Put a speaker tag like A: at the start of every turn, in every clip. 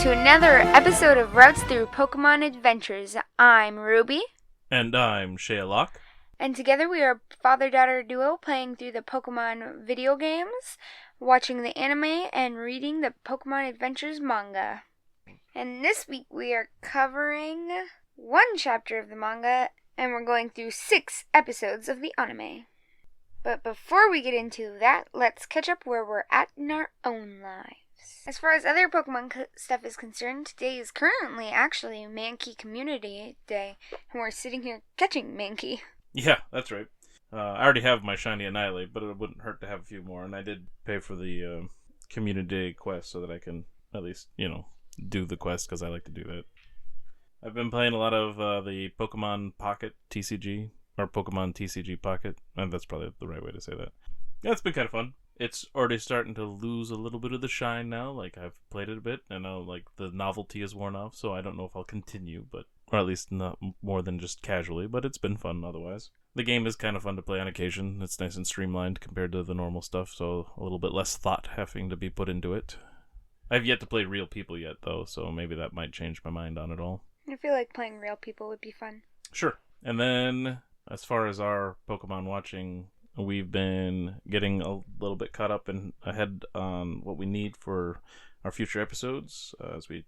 A: to another episode of Routes Through Pokemon Adventures. I'm Ruby.
B: And I'm Shaylock.
A: And together we are a father-daughter duo playing through the Pokemon video games, watching the anime, and reading the Pokemon Adventures manga. And this week we are covering one chapter of the manga, and we're going through 6 episodes of the anime. But before we get into that, let's catch up where we're at in our own lives. As far as other Pokemon stuff is concerned, today is currently actually Mankey Community Day, and we're sitting here catching Mankey.
B: Yeah, that's right. I already have my Shiny Annihilate, but it wouldn't hurt to have a few more, and I did pay for the Community Day quest so that I can at least, do the quest, because I like to do that. I've been playing a lot of the Pokemon Pocket TCG, or Pokemon TCG Pocket, and that's probably the right way to say that. Yeah, it's been kind of fun. It's already starting to lose a little bit of the shine now. Like, I've played it a bit, and now, the novelty is worn off, so I don't know if I'll continue, or at least not more than just casually, but it's been fun otherwise. The game is kind of fun to play on occasion. It's nice and streamlined compared to the normal stuff, so a little bit less thought having to be put into it. I've yet to play real people yet, though, so maybe that might change my mind on it all.
A: I feel like playing real people would be fun.
B: Sure. And then, as far as our Pokemon watching, we've been getting a little bit caught up and ahead on what we need for our future episodes, as we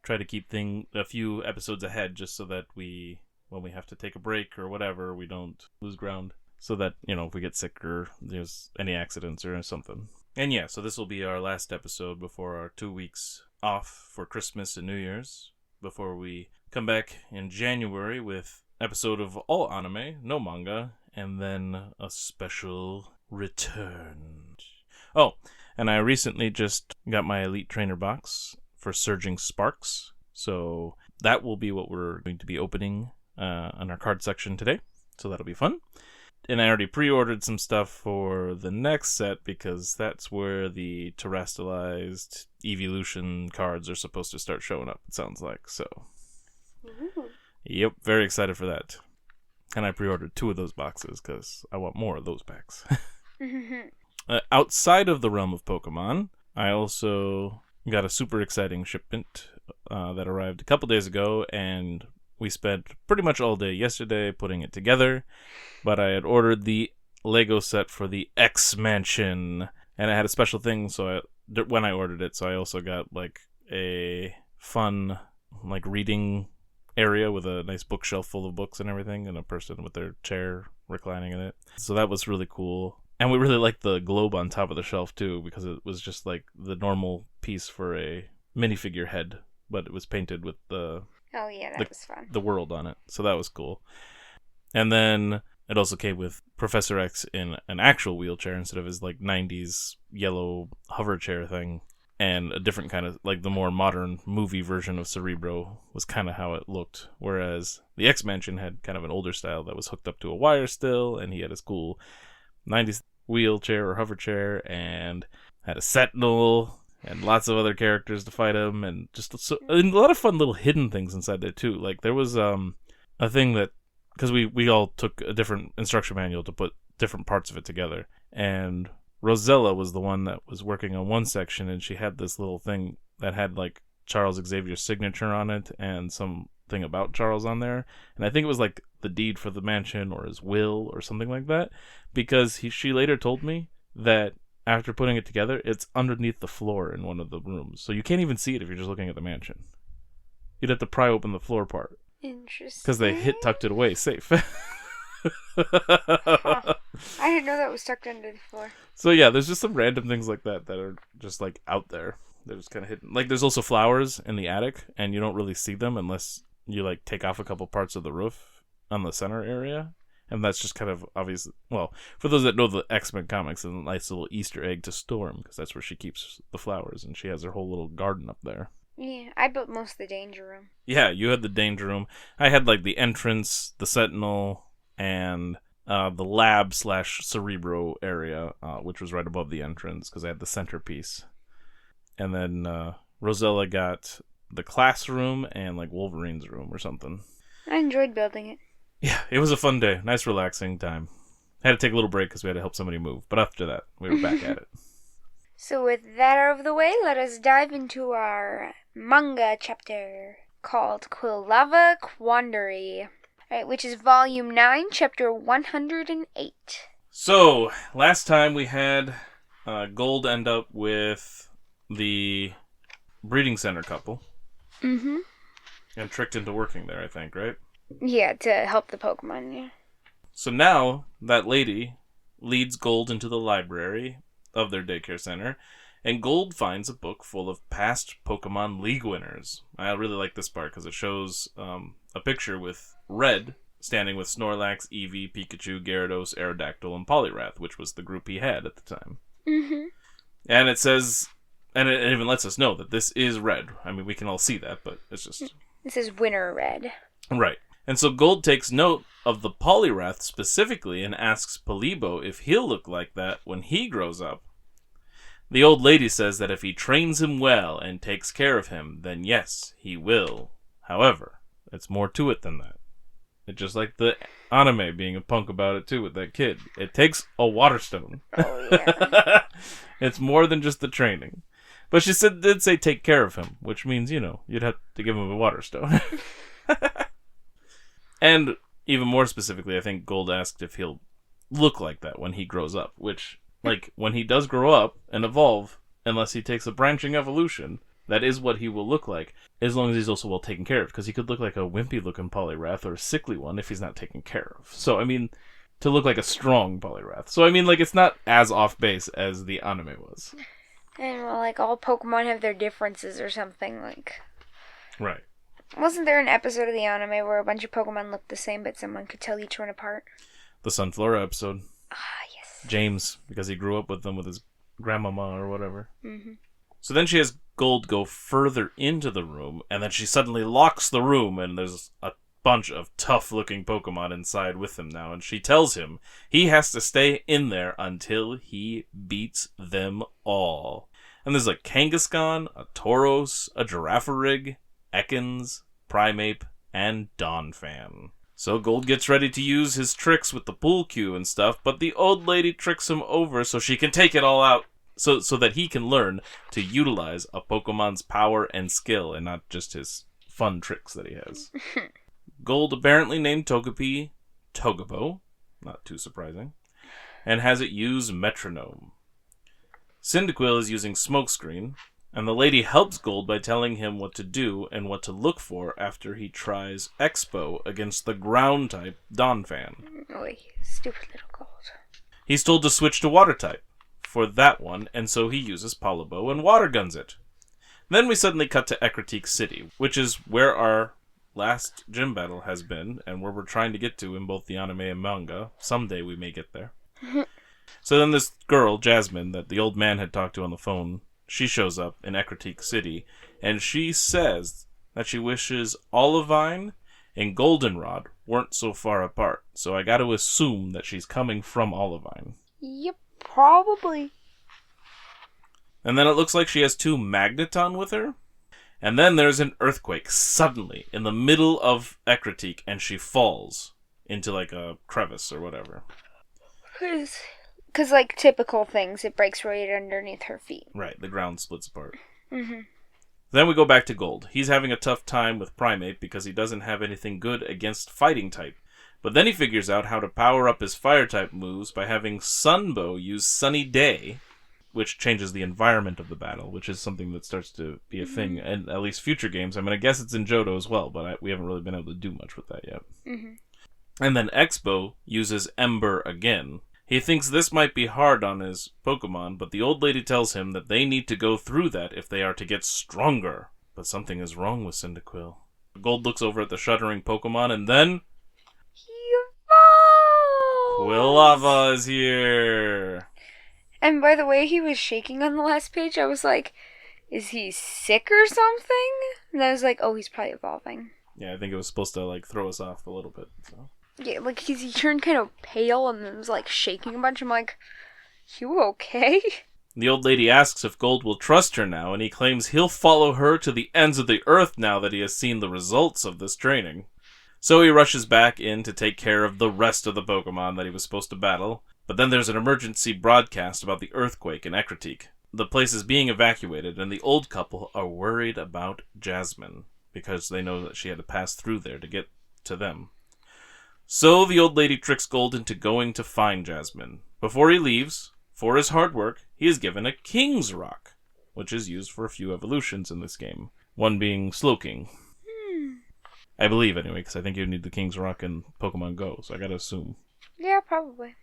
B: try to keep a few episodes ahead, just so that when we have to take a break or whatever, we don't lose ground. So that, if we get sick or there's any accidents or something. And yeah, so this will be our last episode before our 2 weeks off for Christmas and New Year's, before we come back in January with episode of all anime, no manga, and then a special return. Oh, and I recently just got my Elite Trainer box for Surging Sparks, so that will be what we're going to be opening on our card section today, so that'll be fun. And I already pre-ordered some stuff for the next set, because that's where the terrestrialized evolution cards are supposed to start showing up, it sounds like, so.
A: Ooh.
B: Yep, very excited for that. And I pre-ordered 2 of those boxes, because I want more of those packs. Outside of the realm of Pokemon, I also got a super exciting shipment that arrived a couple days ago, and we spent pretty much all day yesterday putting it together. But I had ordered the Lego set for the X Mansion, and it had a special thing when I ordered it, so I also got a fun reading area with a nice bookshelf full of books and everything, and a person with their chair reclining in it. So that was really cool. And we really liked the globe on top of the shelf too, because it was just the normal piece for a minifigure head, but it was painted with that was fun. The world on it. So that was cool. And then it also came with Professor X in an actual wheelchair instead of his 90s yellow hover chair thing. And a different kind of, the more modern movie version of Cerebro was kind of how it looked. Whereas the X-Mansion had kind of an older style that was hooked up to a wire still, and he had his cool 90s wheelchair or hover chair, and had a Sentinel, and lots of other characters to fight him, and just and a lot of fun little hidden things inside there too. There was a thing that, because we all took a different instruction manual to put different parts of it together, and Rosella was the one that was working on one section, and she had this little thing that had Charles Xavier's signature on it and something about Charles on there, and I think it was the deed for the mansion or his will or something like that, because she later told me that after putting it together, it's underneath the floor in one of the rooms, so you can't even see it if you're just looking at the mansion. You'd have to pry open the floor part.
A: Interesting.
B: Because they tucked it away safe.
A: Huh. I didn't know that was tucked under the floor.
B: So yeah, there's just some random things like that are just out there. They're just kind of hidden. There's also flowers in the attic, and you don't really see them unless you take off a couple parts of the roof on the center area. And that's just kind of obvious. Well, for those that know the X-Men comics, it's a nice little Easter egg to Storm, because that's where she keeps the flowers, and she has her whole little garden up there.
A: Yeah, I built most of the danger room.
B: Yeah, you had the danger room. I had the entrance, the Sentinel, and the lab/Cerebro area, which was right above the entrance, because I had the centerpiece. And then Rosella got the classroom and Wolverine's room or something.
A: I enjoyed building it.
B: Yeah, it was a fun day. Nice relaxing time. Had to take a little break because we had to help somebody move. But after that, we were back at it.
A: So with that out of the way, let us dive into our manga chapter called Quilava Quandary, which is volume 9, chapter 108.
B: So, last time we had Gold end up with the breeding center couple.
A: Mm-hmm.
B: And tricked into working there, I think, right?
A: Yeah, to help the Pokemon, yeah.
B: So now, that lady leads Gold into the library of their daycare center, and Gold finds a book full of past Pokemon League winners. I really like this part because it shows a picture with Red standing with Snorlax, Eevee, Pikachu, Gyarados, Aerodactyl, and Poliwrath, which was the group he had at the time.
A: Mm-hmm.
B: And it says, and it even lets us know that this is Red. I mean, we can all see that, but it's just...
A: This is Winter Red.
B: Right. And so Gold takes note of the Poliwrath specifically and asks Polibo if he'll look like that when he grows up. The old lady says that if he trains him well and takes care of him, then yes, he will. However, it's more to it than that. It's just like the anime being a punk about it too with that kid. It takes a water stone.
A: Oh, yeah.
B: It's more than just the training. But she did say take care of him, which means, you'd have to give him a water stone. And even more specifically, I think Gold asked if he'll look like that when he grows up, which, when he does grow up and evolve, unless he takes a branching evolution, that is what he will look like, as long as he's also well taken care of, because he could look like a wimpy-looking Poliwrath or a sickly one if he's not taken care of. So, I mean, to look like a strong Poliwrath. So, I mean, it's not as off-base as the anime was.
A: And, all Pokemon have their differences or something,
B: Right.
A: Wasn't there an episode of the anime where a bunch of Pokemon looked the same, but someone could tell each one apart?
B: The Sunflora episode.
A: Ah, yes.
B: James, because he grew up with them with his grandmama or whatever.
A: Mm-hmm.
B: So then she has Gold go further into the room, and then she suddenly locks the room, and there's a bunch of tough-looking Pokemon inside with him now, and she tells him he has to stay in there until he beats them all. And there's a Kangaskhan, a Tauros, a Girafarig, Ekans, Primeape, and Donphan. So Gold gets ready to use his tricks with the pool cue and stuff, but the old lady tricks him over so she can take it all out, so that he can learn to utilize a Pokemon's power and skill, and not just his fun tricks that he has. Gold apparently named Togepi Togepo, not too surprising, and has it use Metronome. Cyndaquil is using Smokescreen, and the lady helps Gold by telling him what to do and what to look for after he tries Expo against the ground-type Donphan.
A: Oy, stupid little Gold.
B: He's told to switch to Water-type for that one, and so he uses Polibo and Water Guns it. Then we suddenly cut to Ecruteak City, which is where our last gym battle has been, and where we're trying to get to in both the anime and manga. Someday we may get there. So then this girl, Jasmine, that the old man had talked to on the phone, she shows up in Ecruteak City, and she says that she wishes Olivine and Goldenrod weren't so far apart. So I gotta assume that she's coming from Olivine.
A: Yep, probably.
B: And then it looks like she has 2 Magneton with her. And then there's an earthquake suddenly in the middle of Ecruteak, and she falls into a crevice or whatever.
A: Because, typical things, it breaks right underneath her feet.
B: Right, the ground splits apart.
A: Mm-hmm.
B: Then we go back to Gold. He's having a tough time with Primeape because he doesn't have anything good against fighting type. But then he figures out how to power up his fire type moves by having Sunbow use Sunny Day, which changes the environment of the battle, which is something that starts to be a thing in at least future games. I mean, I guess it's in Johto as well, but we haven't really been able to do much with that yet.
A: Mm-hmm.
B: And then Expo uses Ember again. He thinks this might be hard on his Pokemon, but the old lady tells him that they need to go through that if they are to get stronger. But something is wrong with Cyndaquil. Gold looks over at the shuddering Pokemon, and then... Quilava is here!
A: And by the way he was shaking on the last page, I was like, is he sick or something? And I was like, oh, he's probably evolving.
B: Yeah, I think it was supposed to, throw us off a little bit, so...
A: Yeah, he turned kind of pale and was, shaking a bunch. I'm like, you okay?
B: The old lady asks if Gold will trust her now, and he claims he'll follow her to the ends of the earth now that he has seen the results of this training. So he rushes back in to take care of the rest of the Pokemon that he was supposed to battle. But then there's an emergency broadcast about the earthquake in Ecruteak. the place is being evacuated, and the old couple are worried about Jasmine because they know that she had to pass through there to get to them. So the old lady tricks Gold into going to find Jasmine. Before he leaves, for his hard work, he is given a King's Rock, which is used for a few evolutions in this game. One being Slowking. I believe, anyway, because I think you need the King's Rock in Pokemon Go, so I gotta assume.
A: Yeah, probably.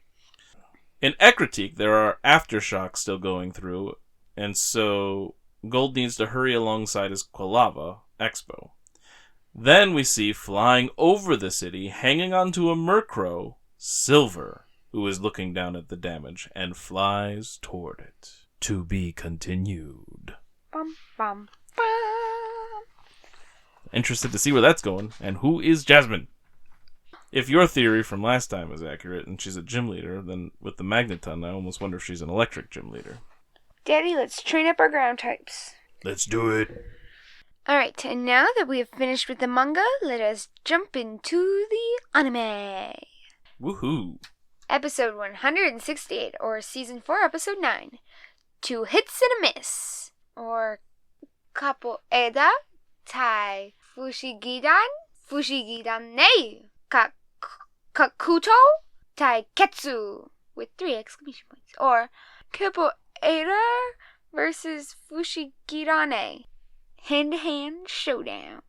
B: In Ecruteak, there are aftershocks still going through, and so Gold needs to hurry alongside his Quilava, Expo. Then we see flying over the city, hanging onto a Murkrow, Silver, who is looking down at the damage and flies toward it. To be continued.
A: Bum, bum, bum.
B: Interested to see where that's going, and who is Jasmine? If your theory from last time is accurate and she's a gym leader, then with the Magneton, I almost wonder if she's an electric gym leader.
A: Daddy, let's train up our ground types.
B: Let's do it.
A: Alright, and now that we have finished with the manga, let us jump into the anime.
B: Woohoo.
A: Episode 168, or Season 4, Episode 9. 2 hits and a miss, or Capoeira Tai Fushigidan ne Kakuto Tai Ketsu, with 3 exclamation points, or Capoeira versus Fushigirane, hand-to-hand showdown,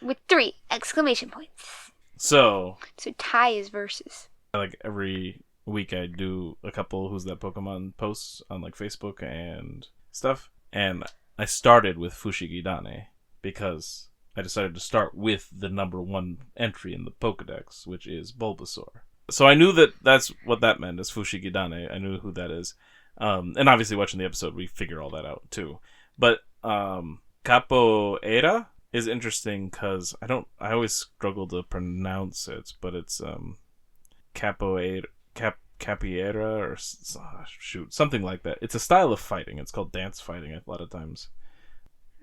A: with 3 exclamation points.
B: So
A: Tai is versus.
B: like every week I do a couple Who's That Pokemon posts on like Facebook and stuff, and I started with Fushigidane because I decided to start with the number 1 entry in the Pokedex, which is Bulbasaur. So I knew that that's what that meant, is Fushigidane. I knew who that is. And obviously watching the episode, we figure all that out too. But Capoeira is interesting because I always struggle to pronounce it, but it's Capoeira, or something like that. It's a style of fighting. It's called dance fighting a lot of times.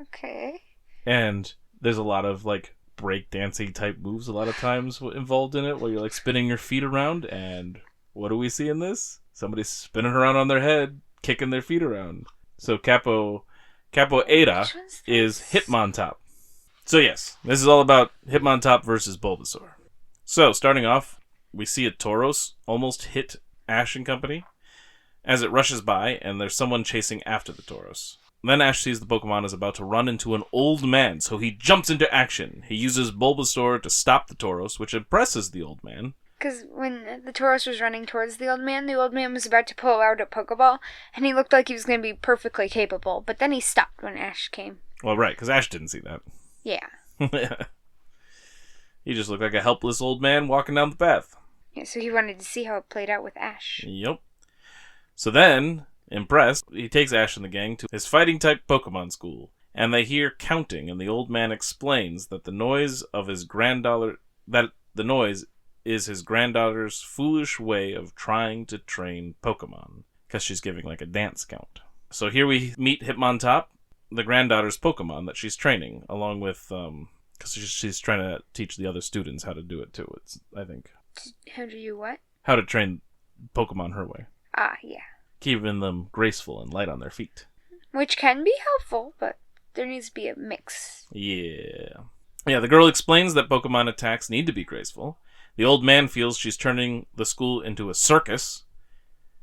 A: Okay.
B: And there's a lot of like break-dancing type moves a lot of times involved in it, where you're like spinning your feet around, and what do we see in this? Somebody's spinning around on their head, kicking their feet around. So Capoeira is Hitmontop. So yes, this is all about Hitmontop versus Bulbasaur. So starting off, we see a Tauros almost hit Ash and company as it rushes by, and there's someone chasing after the Tauros. Then Ash sees the Pokemon is about to run into an old man, so he jumps into action. He uses Bulbasaur to stop the Tauros, which impresses the old man.
A: Because when the Tauros was running towards the old man was about to pull out a Pokeball, and he looked like he was going to be perfectly capable, but then he stopped when Ash came.
B: Well, right, because Ash didn't see that.
A: Yeah.
B: He just looked like a helpless old man walking down the path.
A: Yeah, so he wanted to see how it played out with Ash.
B: Yep. So then, impressed, he takes Ash and the gang to his fighting-type Pokemon school, and they hear counting, and the old man explains that the noise is his granddaughter's foolish way of trying to train Pokemon, because she's giving like a dance count. So here we meet Hitmontop, the granddaughter's Pokemon that she's training, along with, because she's trying to teach the other students how to do it too, I think.
A: How do you what?
B: How to train Pokemon her way.
A: Ah, yeah.
B: Keeping them graceful and light on their feet.
A: Which can be helpful, but there needs to be a mix.
B: Yeah. Yeah, the girl explains that Pokemon attacks need to be graceful. The old man feels she's turning the school into a circus.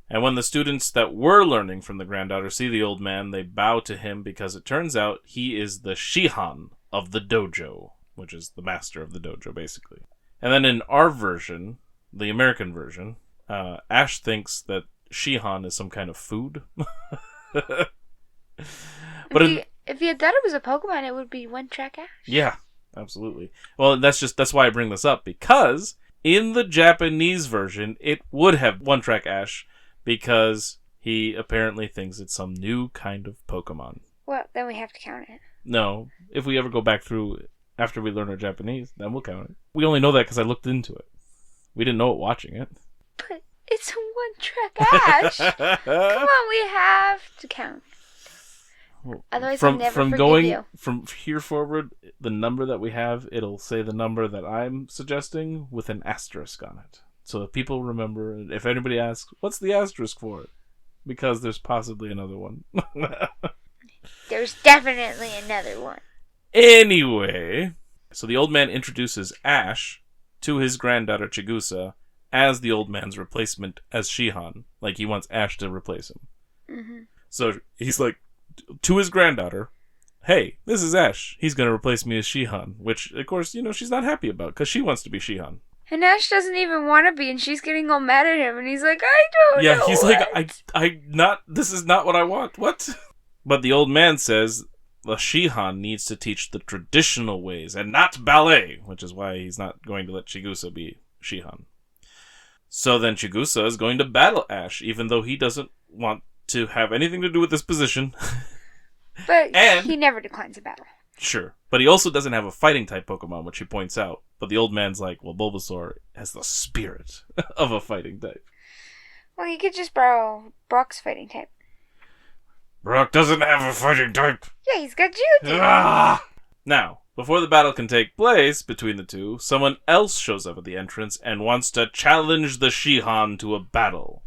B: And when the students that were learning from the granddaughter see the old man, they bow to him because it turns out he is the Shihan of the dojo, which is the master of the dojo, basically. And then in our version, the American version, Ash thinks that Shihan is some kind of food.
A: But if you had thought it was a Pokemon, it would be One-Track Ash.
B: Yeah, absolutely. Well, that's why I bring this up, because in the Japanese version, it would have One-Track Ash, because he apparently thinks it's some new kind of Pokemon.
A: Well, then we have to count it.
B: No, if we ever go back through after we learn our Japanese, then we'll count it. We only know that because I looked into it. We didn't know it watching it.
A: But it's a One-Track Ash. Come on, we have to count. Otherwise, I'll never forgive you.
B: From here forward, the number that we have, it'll say the number that I'm suggesting with an asterisk on it. So if people remember, if anybody asks, what's the asterisk for? because there's possibly another one.
A: There's definitely another one.
B: Anyway, so the old man introduces Ash to his granddaughter Chigusa as the old man's replacement as Shihan. Like, he wants Ash to replace him.
A: Mm-hmm.
B: So he's like, to his granddaughter, hey, this is Ash. He's going to replace me as Shihan. Which, of course, she's not happy about, because she wants to be Shihan.
A: And Ash doesn't even want to be, and she's getting all mad at him, and he's like, I don't know.
B: Yeah, he's like, this is not what I want. What? But the old man says the Shihan needs to teach the traditional ways and not ballet, which is why he's not going to let Chigusa be Shihan. So then Chigusa is going to battle Ash, even though he doesn't want to have anything to do with this position.
A: But he never declines a battle.
B: Sure. But he also doesn't have a fighting type Pokemon, which he points out. But the old man's like, well, Bulbasaur has the spirit of a fighting type.
A: Well, he could just borrow Brock's fighting type.
B: Brock doesn't have a fighting type.
A: Yeah, he's got Johto.
B: Ah! Now, before the battle can take place between the two, someone else shows up at the entrance and wants to challenge the Shihan to a battle.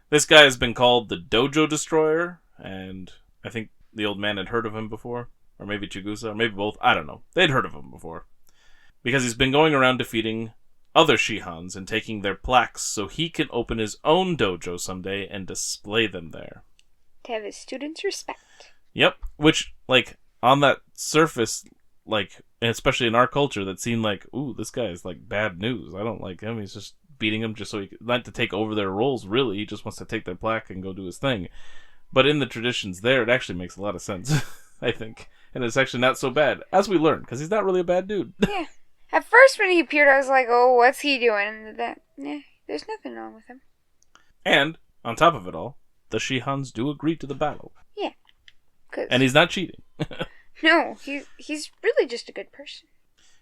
B: This guy has been called the Dojo Destroyer, and I think the old man had heard of him before. Or maybe Chigusa, or maybe both. I don't know. They'd heard of him before. Because he's been going around defeating other Shihans and taking their plaques so he can open his own dojo someday and display them there.
A: To have his students' respect.
B: Yep. Which, like, on that surface, like, especially in our culture, that seemed like, ooh, this guy is, like, bad news. I don't like him. He's just beating them just so he can, not to take over their roles, really. He just wants to take their plaque and go do his thing. But in the traditions there, it actually makes a lot of sense, I think. And it's actually not so bad, as we learn, because he's not really a bad dude.
A: Yeah. At first, when he appeared, I was like, oh, what's he doing? There's nothing wrong with him.
B: And, on top of it all, the Shihans do agree to the battle.
A: Yeah.
B: And he's not cheating.
A: No, he's really just a good person.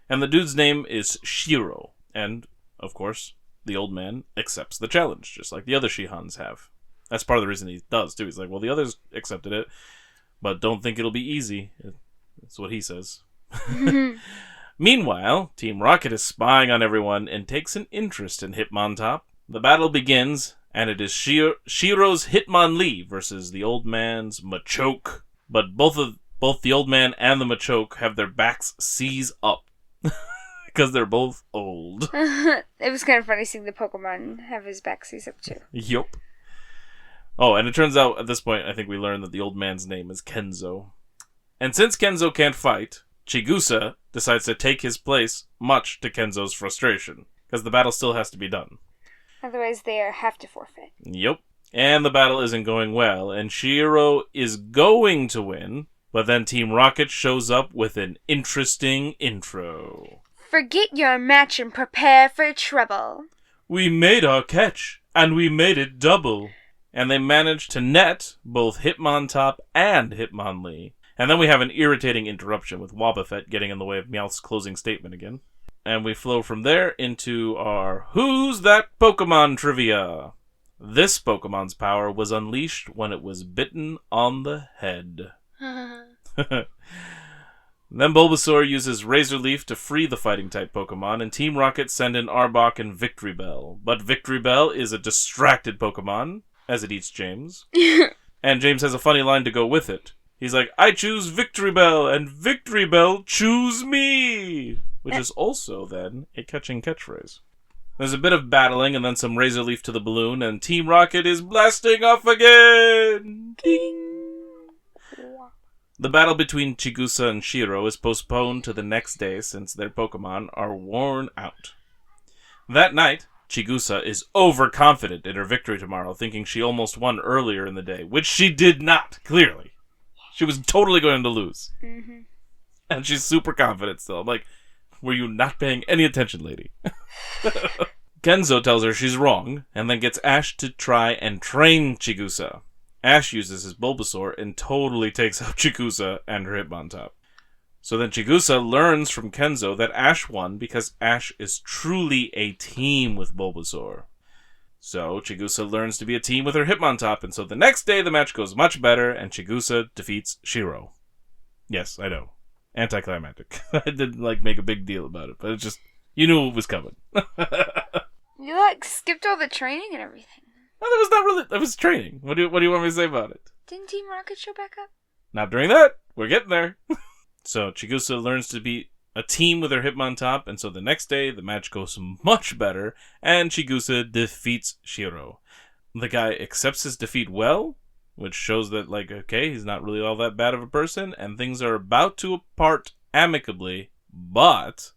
B: And the dude's name is Shiro. And, of course, the old man accepts the challenge, just like the other Shihans have. That's part of the reason he does, too. He's like, well, the others accepted it, but don't think it'll be easy. That's what he says. Meanwhile, Team Rocket is spying on everyone and takes an interest in Hitmontop. The battle begins, and it is Shiro's Hitmonlee versus the old man's Machoke. But both the old man and the Machoke have their backs seize up. Because they're both old.
A: It was kind of funny seeing the Pokemon have his back seize up too.
B: Yup. Oh, and it turns out at this point, I think we learn that the old man's name is Kenzo. And since Kenzo can't fight, Chigusa decides to take his place, much to Kenzo's frustration. Because the battle still has to be done.
A: Otherwise, they have to forfeit.
B: Yep. And the battle isn't going well, and Shiro is going to win, but then Team Rocket shows up with an interesting intro.
A: Forget your match and prepare for trouble.
B: We made our catch, and we made it double. And they managed to net both Hitmontop and Hitmonlee. And then we have an irritating interruption with Wobbuffet getting in the way of Meowth's closing statement again. And we flow from there into our Who's That Pokemon trivia. This Pokemon's power was unleashed when it was bitten on the head. Then Bulbasaur uses Razor Leaf to free the fighting-type Pokemon, and Team Rocket send in Arbok and Victreebel. But Victreebel is a distracted Pokemon, as it eats James. And James has a funny line to go with it. He's like, I choose Victreebel, and Victreebel choose me! Which is also, then, a catching catchphrase. There's a bit of battling, and then some Razor Leaf to the balloon, and Team Rocket is blasting off again! Ding! The battle between Chigusa and Shiro is postponed to the next day since their Pokemon are worn out. That night, Chigusa is overconfident in her victory tomorrow, thinking she almost won earlier in the day, which she did not, clearly. She was totally going to lose.
A: Mm-hmm.
B: And she's super confident still. I'm like, were you not paying any attention, lady? Kenzo tells her she's wrong, and then gets Ash to try and train Chigusa. Ash uses his Bulbasaur and totally takes out Chigusa and her Hitmontop. So then Chigusa learns from Kenzo that Ash won because Ash is truly a team with Bulbasaur. So Chigusa learns to be a team with her Hitmontop, and so the next day the match goes much better, and Chigusa defeats Shiro. Yes, I know. Anticlimactic. I didn't, make a big deal about it, but it's just, you knew it was coming.
A: You, skipped all the training and everything.
B: Well, that was not really. That was training. What do you want me to say about it?
A: Didn't Team Rocket show back up?
B: Not during that. We're getting there. So Chigusa learns to be a team with her Hitmontop, and so the next day the match goes much better, and Chigusa defeats Shiro. The guy accepts his defeat well, which shows that, like, okay, he's not really all that bad of a person, and things are about to part amicably, but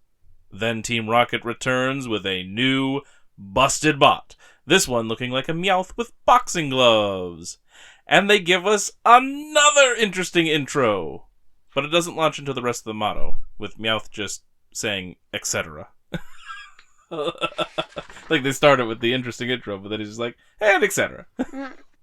B: then Team Rocket returns with a new busted bot. This one looking like a Meowth with boxing gloves. And they give us another interesting intro. But it doesn't launch into the rest of the motto, with Meowth just saying, etc. Like, they started with the interesting intro, but then he's just like, and etc.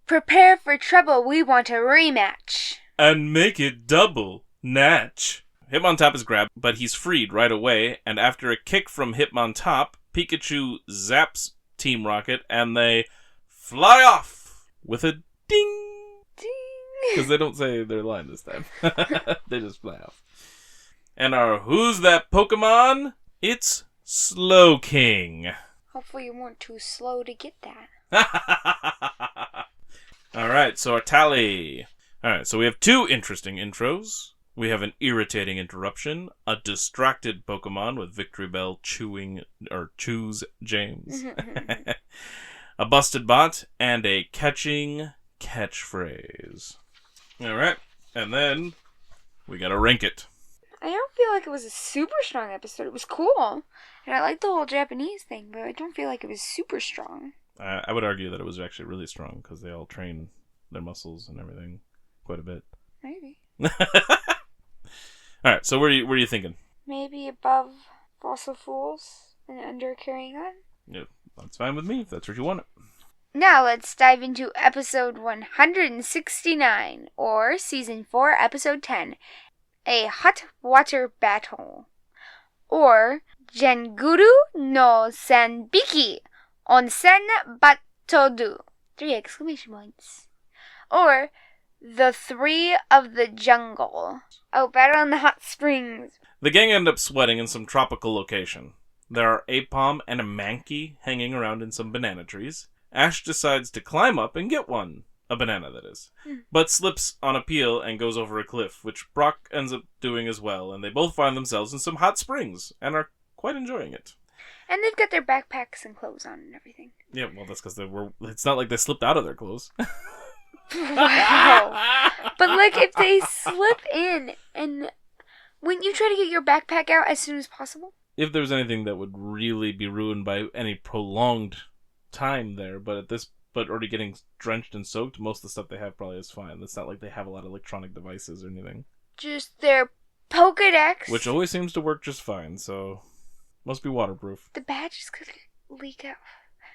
A: Prepare for trouble, we want a rematch.
B: And make it double, natch. Hitmontop is grabbed, but he's freed right away, and after a kick from Hitmontop, Pikachu zaps Team Rocket, and they fly off with a ding. Because they don't say their line this time. They just fly off. And our Who's That Pokemon? It's Slowking.
A: Hopefully you weren't too slow to get that.
B: Alright, so our tally. Alright, so we have 2 interesting intros. We have an irritating interruption, a distracted Pokemon with Victory Bell chews James, a busted bot, and a catching catchphrase. Alright, and then we gotta rank it.
A: I don't feel like it was a super strong episode. It was cool. And I like the whole Japanese thing, but I don't feel like it was super strong.
B: I would argue that it was actually really strong, because they all train their muscles and everything quite a bit.
A: Maybe.
B: Alright, so where are you thinking?
A: Maybe above Fossil Fools and under Carrying On?
B: Yep, that's fine with me, if that's what you want.
A: Now let's dive into episode 169, or season 4, episode 10, A Hot Water Battle, or Jenguru no Sanbiki Onsen Batodu, 3 exclamation points, or The Three of the Jungle. Oh, battle in the hot springs.
B: The gang end up sweating in some tropical location. There are a Apom and a Mankey hanging around in some banana trees. Ash decides to climb up and get one. A banana, that is. But slips on a peel and goes over a cliff, which Brock ends up doing as well, and they both find themselves in some hot springs, and are quite enjoying it.
A: And they've got their backpacks and clothes on and everything.
B: Yeah, well, that's because it's not like they slipped out of their clothes.
A: Wow. But, like, if they slip in, and wouldn't you try to get your backpack out as soon as possible?
B: If there was anything that would really be ruined by any prolonged time there, but already getting drenched and soaked, most of the stuff they have probably is fine. It's not like they have a lot of electronic devices or anything.
A: Just their Pokedex.
B: Which always seems to work just fine, so must be waterproof.
A: The badges could leak out.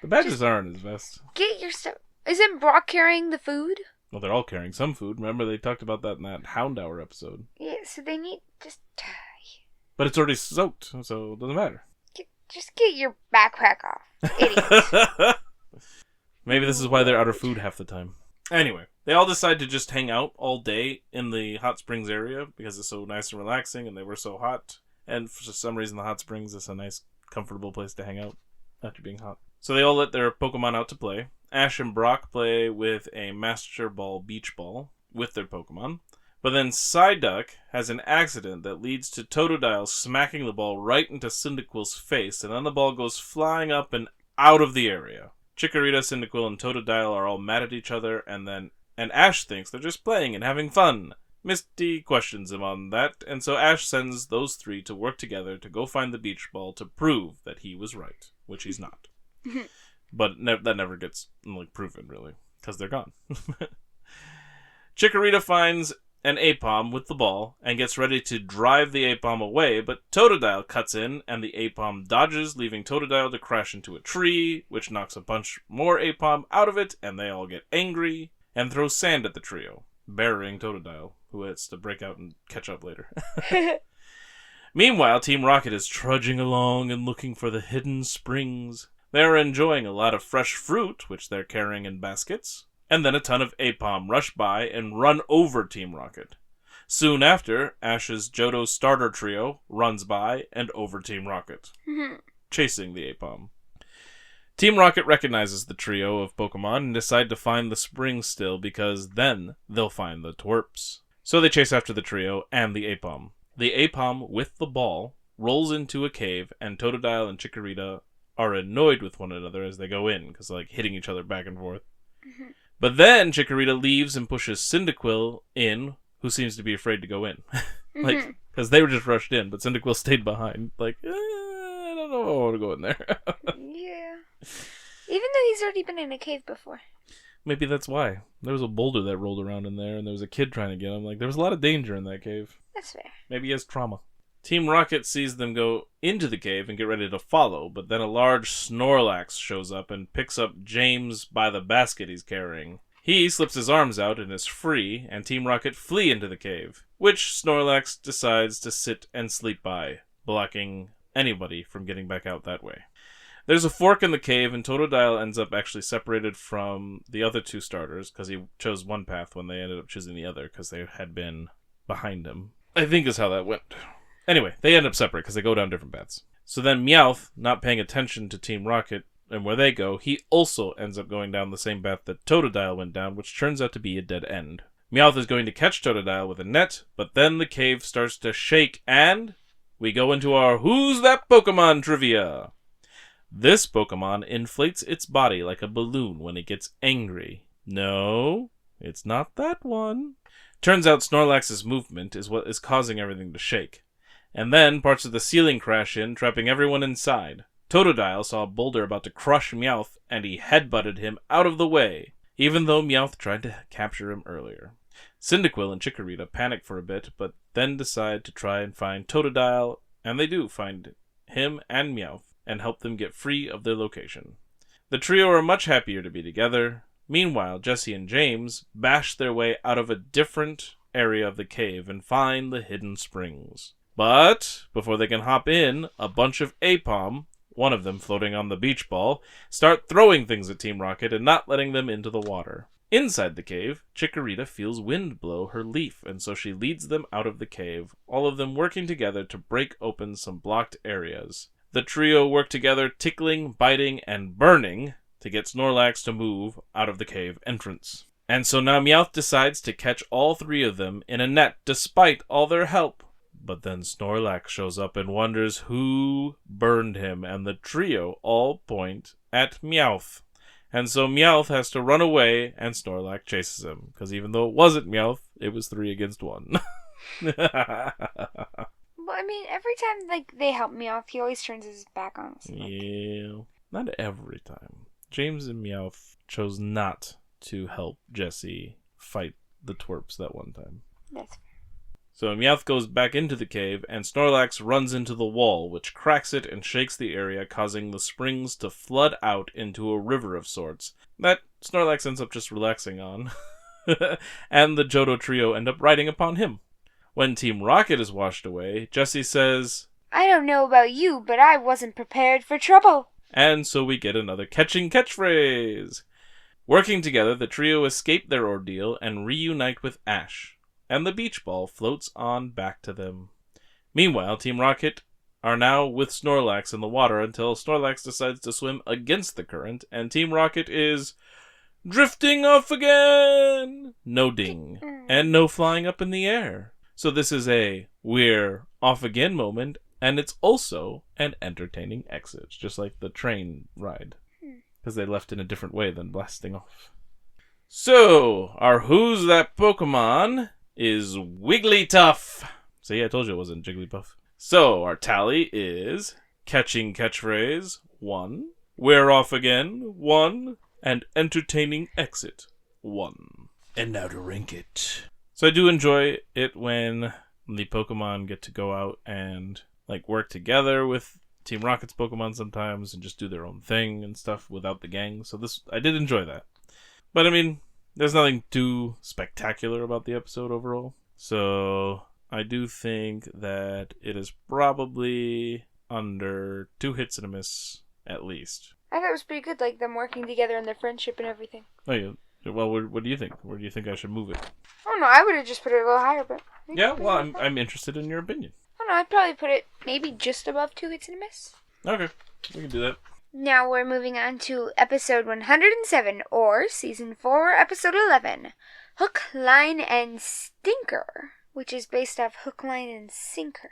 B: The badges aren't as best.
A: Get your stuff. Isn't Brock carrying the food?
B: Well, they're all carrying some food. Remember, they talked about that in that Hound Hour episode.
A: Yeah, so they need just...
B: But it's already soaked, so it doesn't matter.
A: Just get your backpack off, idiot.
B: Maybe this is why they're out of food half the time. Anyway, they all decide to just hang out all day in the hot springs area because it's so nice and relaxing and they were so hot. And for some reason, the hot springs is a nice, comfortable place to hang out after being hot. So they all let their Pokemon out to play. Ash and Brock play with a Master Ball Beach Ball with their Pokemon. But then Psyduck has an accident that leads to Totodile smacking the ball right into Cyndaquil's face, and then the ball goes flying up and out of the area. Chikorita, Cyndaquil, and Totodile are all mad at each other, and Ash thinks they're just playing and having fun. Misty questions him on that, and so Ash sends those 3 to work together to go find the beach ball to prove that he was right, which he's not. But that never gets proven, really, because they're gone. Chikorita finds an Apom with the ball and gets ready to drive the Apom away, but Totodile cuts in and the Apom dodges, leaving Totodile to crash into a tree, which knocks a bunch more Apom out of it, and they all get angry and throw sand at the trio, burying Totodile, who has to break out and catch up later. Meanwhile, Team Rocket is trudging along and looking for the hidden springs. They are enjoying a lot of fresh fruit, which they're carrying in baskets. And then a ton of Apom rush by and run over Team Rocket. Soon after, Ash's Johto Starter trio runs by and over Team Rocket, chasing the Apom. Team Rocket recognizes the trio of Pokemon and decide to find the spring still because then they'll find the twerps. So they chase after the trio and the Aipom. The Aipom, with the ball, rolls into a cave, and Totodile and Chikorita are annoyed with one another as they go in, because like hitting each other back and forth. Mm-hmm. But then Chikorita leaves and pushes Cyndaquil in, who seems to be afraid to go in. Like, because they were just rushed in, but Cyndaquil stayed behind. Like, I don't know if I want to go in there.
A: Yeah. Even though he's already been in a cave before.
B: Maybe that's why. There was a boulder that rolled around in there, and there was a kid trying to get him. Like, there was a lot of danger in that cave.
A: That's fair.
B: Maybe he has trauma. Team Rocket sees them go into the cave and get ready to follow, but then a large Snorlax shows up and picks up James by the basket he's carrying. He slips his arms out and is free, and Team Rocket flee into the cave, which Snorlax decides to sit and sleep by, blocking anybody from getting back out that way. There's a fork in the cave, and Totodile ends up actually separated from the other two starters, because he chose one path when they ended up choosing the other, because they had been behind him. I think is how that went. Anyway, they end up separate because they go down different paths. So then Meowth, not paying attention to Team Rocket and where they go, he also ends up going down the same path that Totodile went down, which turns out to be a dead end. Meowth is going to catch Totodile with a net, but then the cave starts to shake and we go into our Who's That Pokemon trivia. This Pokemon inflates its body like a balloon when it gets angry. No, it's not that one. Turns out Snorlax's movement is what is causing everything to shake. And then parts of the ceiling crash in, trapping everyone inside. Totodile saw a boulder about to crush Meowth, and he headbutted him out of the way, even though Meowth tried to capture him earlier. Cyndaquil and Chikorita panic for a bit, but then decide to try and find Totodile, and they do find him and Meowth, and help them get free of their location. The trio are much happier to be together. Meanwhile, Jessie and James bash their way out of a different area of the cave and find the hidden springs. But before they can hop in, a bunch of Aipom, one of them floating on the beach ball, start throwing things at Team Rocket and not letting them into the water. Inside the cave, Chikorita feels wind blow her leaf, and so she leads them out of the cave, all of them working together to break open some blocked areas. The trio work together, tickling, biting, and burning to get Snorlax to move out of the cave entrance. And so now Meowth decides to catch all three of them in a net despite all their help. But then Snorlax shows up and wonders who burned him, and the trio all point at Meowth. And so Meowth has to run away, and Snorlax chases him, because even though it wasn't Meowth, it was 3 against 1.
A: Well, I mean, every time they help Meowth, he always turns his back on us.
B: Yeah, not every time. James and Meowth chose not to help Jessie fight the twerps that one time.
A: That's fair.
B: So Meowth goes back into the cave, and Snorlax runs into the wall, which cracks it and shakes the area, causing the springs to flood out into a river of sorts that Snorlax ends up just relaxing on. And the Johto trio end up riding upon him. When Team Rocket is washed away, Jessie says,
A: I don't know about you, but I wasn't prepared for trouble.
B: And so we get another catching catchphrase. Working together, the trio escape their ordeal and reunite with Ash, and the beach ball floats on back to them. Meanwhile, Team Rocket are now with Snorlax in the water until Snorlax decides to swim against the current, and Team Rocket is drifting off again! No ding, and no flying up in the air. So this is a we're off again moment, and it's also an entertaining exit, just like the train ride, because they left in a different way than blasting off. So, our Who's That Pokemon is Wigglytuff. See, I told you it wasn't Jigglypuff. So, our tally is catching catchphrase 1, we're off again 1, and entertaining exit 1. And now to rank it. So I do enjoy it when the Pokemon get to go out and like work together with Team Rocket's Pokemon sometimes and just do their own thing and stuff without the gang. So I did enjoy that. But I mean, there's nothing too spectacular about the episode overall. So I do think that it is probably under 2 hits and a miss at least.
A: I thought it was pretty good, like them working together and their friendship and everything.
B: Oh yeah. Well, what do you think? Where do you think I should move it?
A: I don't know. I would have just put it a little higher, but
B: yeah. Well, I'm interested in your opinion.
A: I don't know. I'd probably put it maybe just above 2 hits and a miss.
B: Okay, we can do that.
A: Now we're moving on to episode 107, or season 4, episode 11, Hook, Line, and Stinker, which is based off Hook, Line, and Sinker.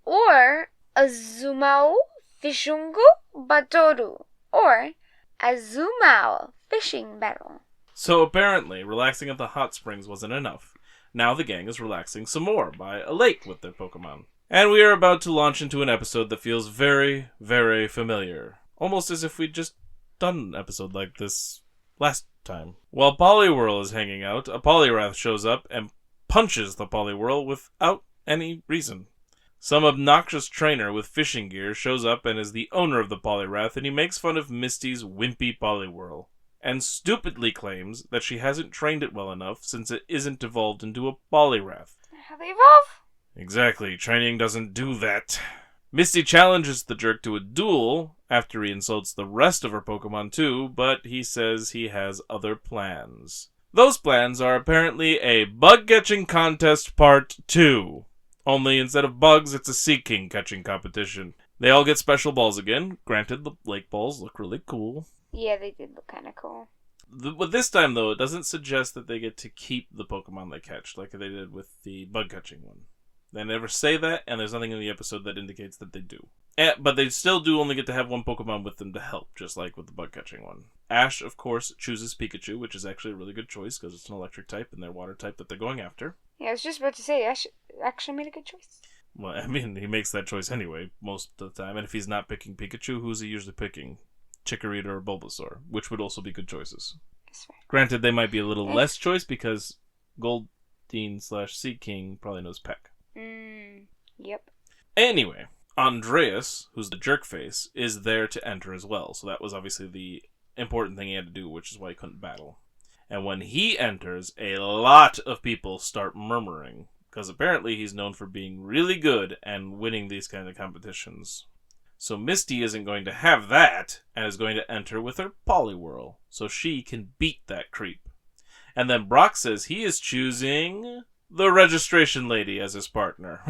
A: Or Azumao Fishungu Batoru, or Azumao Fishing Battle.
B: So apparently, relaxing at the hot springs wasn't enough. Now the gang is relaxing some more by a lake with their Pokemon. And we are about to launch into an episode that feels very, very familiar. Almost as if we'd just done an episode like this last time. While Poliwhirl is hanging out, a Poliwrath shows up and punches the Poliwhirl without any reason. Some obnoxious trainer with fishing gear shows up and is the owner of the Poliwrath, and he makes fun of Misty's wimpy Poliwhirl, and stupidly claims that she hasn't trained it well enough since it isn't evolved into a Poliwrath.
A: How they evolve?
B: Exactly, training doesn't do that. Misty challenges the jerk to a duel after he insults the rest of her Pokemon too, but he says he has other plans. Those plans are apparently a bug-catching contest part 2. Only instead of bugs, it's a Sea King catching competition. They all get special balls again. Granted, the lake balls look really cool.
A: Yeah, they did look kind of cool.
B: But this time, though, it doesn't suggest that they get to keep the Pokemon they catch, like they did with the bug-catching one. They never say that, and there's nothing in the episode that indicates that they do. But they still do only get to have one Pokemon with them to help, just like with the bug-catching one. Ash, of course, chooses Pikachu, which is actually a really good choice, because it's an electric type, and they're water type that they're going after.
A: Yeah, I was just about to say, Ash actually made a good choice.
B: Well, I mean, he makes that choice anyway, most of the time, and if he's not picking Pikachu, who's he usually picking? Chikorita or Bulbasaur, which would also be good choices.
A: That's fair.
B: Granted, they might be a little less choice, because Goldeen/Sea King probably knows Peck.
A: Yep.
B: Anyway, Andreas, who's the jerk face, is there to enter as well. So that was obviously the important thing he had to do, which is why he couldn't battle. And when he enters, a lot of people start murmuring, because apparently he's known for being really good and winning these kind of competitions. So Misty isn't going to have that, and is going to enter with her Poliwhirl, so she can beat that creep. And then Brock says he is choosing the registration lady as his partner.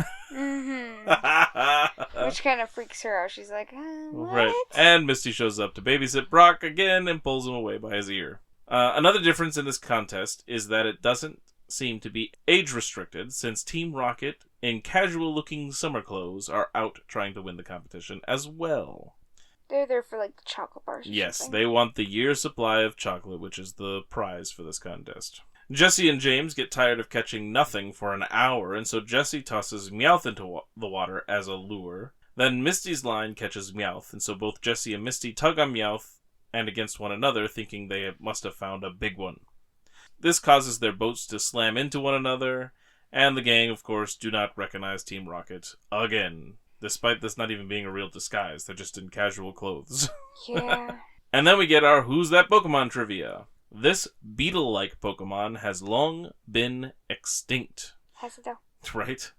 A: Which kind of freaks her out. She's like, what?
B: Right. And Misty shows up to babysit Brock again and pulls him away by his ear. Another difference in this contest is that it doesn't seem to be age restricted, since Team Rocket in casual looking summer clothes are out trying to win the competition as well.
A: They're there for like the chocolate bars or
B: yes,
A: something.
B: They want the year's supply of chocolate, which is the prize for this contest. Jesse and James get tired of catching nothing for an hour, and so Jesse tosses Meowth into the water as a lure. Then Misty's line catches Meowth, and so both Jesse and Misty tug on Meowth and against one another, thinking they must have found a big one. This causes their boats to slam into one another, and the gang, of course, do not recognize Team Rocket again. Despite this not even being a real disguise, they're just in casual clothes.
A: Yeah.
B: And then we get our Who's That Pokemon trivia. This beetle-like Pokemon has long been extinct.
A: Has it though?
B: Right?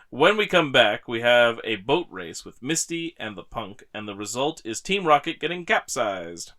B: When we come back, we have a boat race with Misty and the Punk, and the result is Team Rocket getting capsized.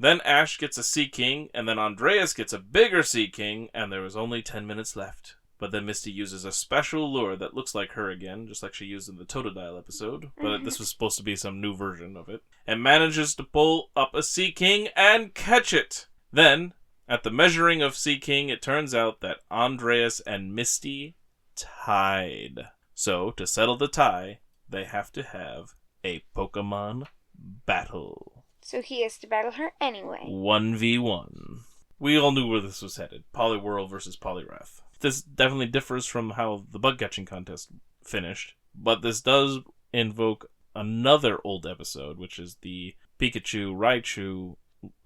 B: Then Ash gets a Sea King, and then Andreas gets a bigger Sea King, and there is only 10 minutes left. But then Misty uses a special lure that looks like her again, just like she used in the Totodile episode, but this was supposed to be some new version of it, and manages to pull up a Sea King and catch it. Then, at the measuring of Sea King, it turns out that Andreas and Misty tied. So, to settle the tie, they have to have a Pokemon battle.
A: So he has to battle her anyway.
B: 1v1. We all knew where this was headed. Poliwhirl versus Poliwrath. This definitely differs from how the bug-catching contest finished, but this does invoke another old episode, which is the Pikachu-Raichu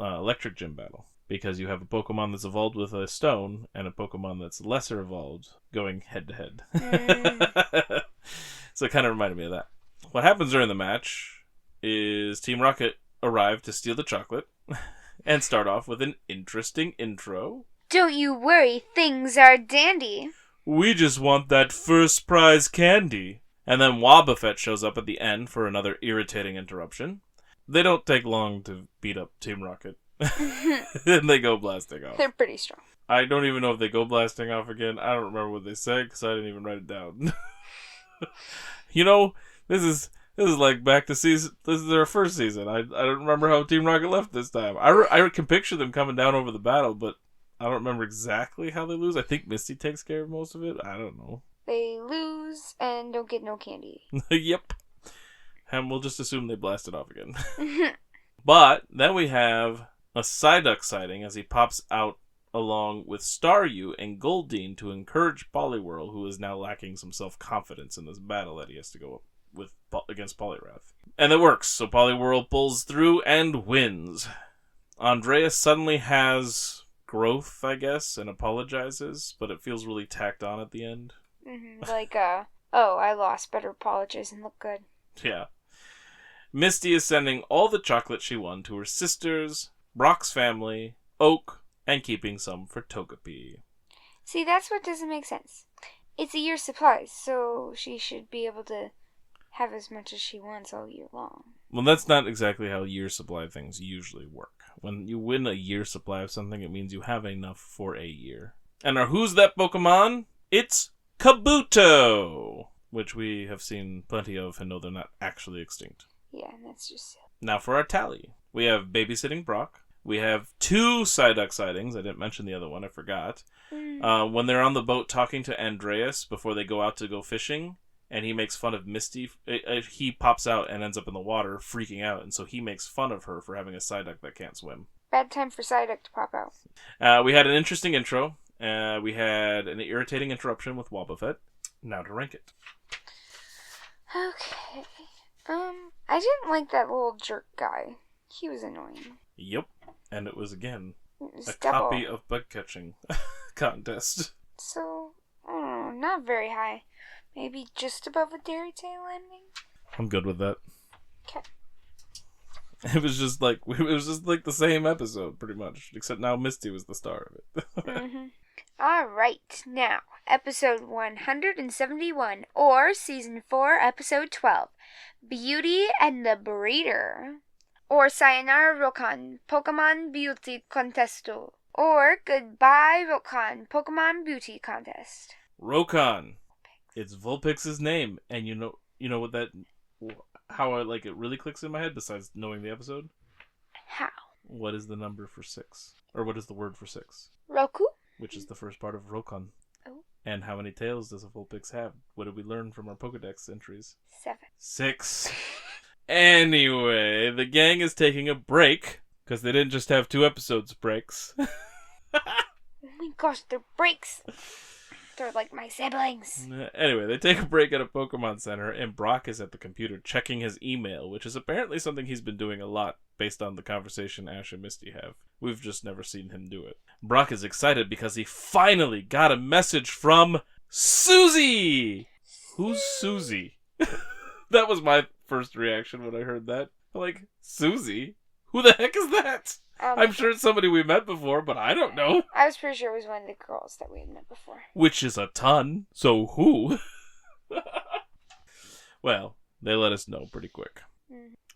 B: electric gym battle. Because you have a Pokemon that's evolved with a stone, and a Pokemon that's lesser evolved going head-to-head. So it kind of reminded me of that. What happens during the match is Team Rocket arrive to steal the chocolate, and start off with an interesting intro.
A: Don't you worry, things are dandy.
B: We just want that first prize candy. And then Wobbuffet shows up at the end for another irritating interruption. They don't take long to beat up Team Rocket. And they go blasting off.
A: They're pretty strong.
B: I don't even know if they go blasting off again. I don't remember what they said because I didn't even write it down. You know, this This is like back to season. This is their first season. I don't remember how Team Rocket left this time. I can picture them coming down over the battle, but I don't remember exactly how they lose. I think Misty takes care of most of it. I don't know.
A: They lose and don't get no candy.
B: Yep. And we'll just assume they blast it off again. But then we have a Psyduck sighting as he pops out along with Staryu and Goldeen to encourage Poliwhirl, who is now lacking some self-confidence in this battle that he has to go up with against Poliwrath. And it works, so Poliwhirl pulls through and wins. Andreas suddenly has growth, I guess, and apologizes, but it feels really tacked on at the end.
A: Like, oh, I lost, better apologize and look good.
B: Yeah. Misty is sending all the chocolate she won to her sisters, Brock's family, Oak, and keeping some for Togepi.
A: See, that's what doesn't make sense. It's a year's supply, so she should be able to have as much as she wants all year long.
B: Well, that's not exactly how year supply things usually work. When you win a year supply of something, it means you have enough for a year. And who's that Pokemon? It's Kabuto, which we have seen plenty of and know they're not actually extinct.
A: Yeah, that's just silly.
B: Now for our tally. We have babysitting Brock. We have 2 Psyduck sightings. I didn't mention the other one. I forgot. When they're on the boat talking to Andreas before they go out to go fishing, and he makes fun of Misty. He pops out and ends up in the water, freaking out, and so he makes fun of her for having a Psyduck that can't swim.
A: Bad time for Psyduck to pop out.
B: We had an interesting intro. We had an irritating interruption with Wobbuffet. Now to rank it.
A: Okay. I didn't like that little jerk guy. He was annoying.
B: Yep. And it was, again, a
A: double.
B: copy of bug catching contest.
A: So, I don't know, not very high. Maybe just above a Dairy Tail ending?
B: I'm good with that.
A: Okay.
B: It was just like the same episode, pretty much. Except now Misty was the star of it.
A: Alright, now, episode 171, or season 4, episode 12. Beauty and the Breeder. Or Sayonara Rokkan, Pokemon Beauty Contesto. Or Goodbye Rokkan, Pokemon Beauty Contest.
B: Rokkan. It's Vulpix's name, and you know what that, how it really clicks in my head besides knowing the episode?
A: How?
B: What is the number for 6? Or what is the word for 6?
A: Roku?
B: Which is the first part of Rokkan.
A: Oh.
B: And how many tails does a Vulpix have? What did we learn from our Pokedex entries?
A: 7.
B: 6. Anyway, the gang is taking a break, because they didn't just have 2 episodes breaks.
A: Oh my gosh, they're breaks! They're like my siblings.
B: Anyway, they take a break at a Pokemon Center, and Brock is at the computer checking his email, which is apparently something he's been doing a lot, based on the conversation Ash and Misty have. We've just never seen him do it. Brock is excited because he finally got a message from Susie! Who's Susie? That was my first reaction when I heard that. I'm like, Susie? Who the heck is that? I'm sure it's somebody we met before, but I don't know.
A: I was pretty sure it was one of the girls that we had met before.
B: Which is a ton, so who? Well, they let us know pretty quick.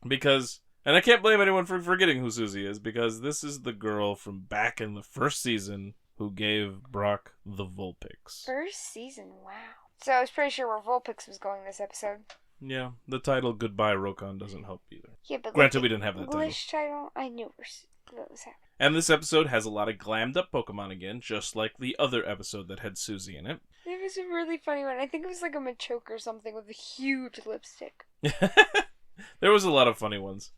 B: Because, and I can't blame anyone for forgetting who Susie is, because this is the girl from back in the first season who gave Brock the Vulpix.
A: First season, wow. So I was pretty sure where Vulpix was going this episode.
B: Yeah, the title Goodbye Rokkan doesn't help either.
A: Yeah, but
B: granted, we didn't have that title.
A: English title, I knew what was happening.
B: And this episode has a lot of glammed up Pokemon again, just like the other episode that had Susie in it.
A: There was a really funny one. I think it was like a Machoke or something with a huge lipstick.
B: There was a lot of funny ones.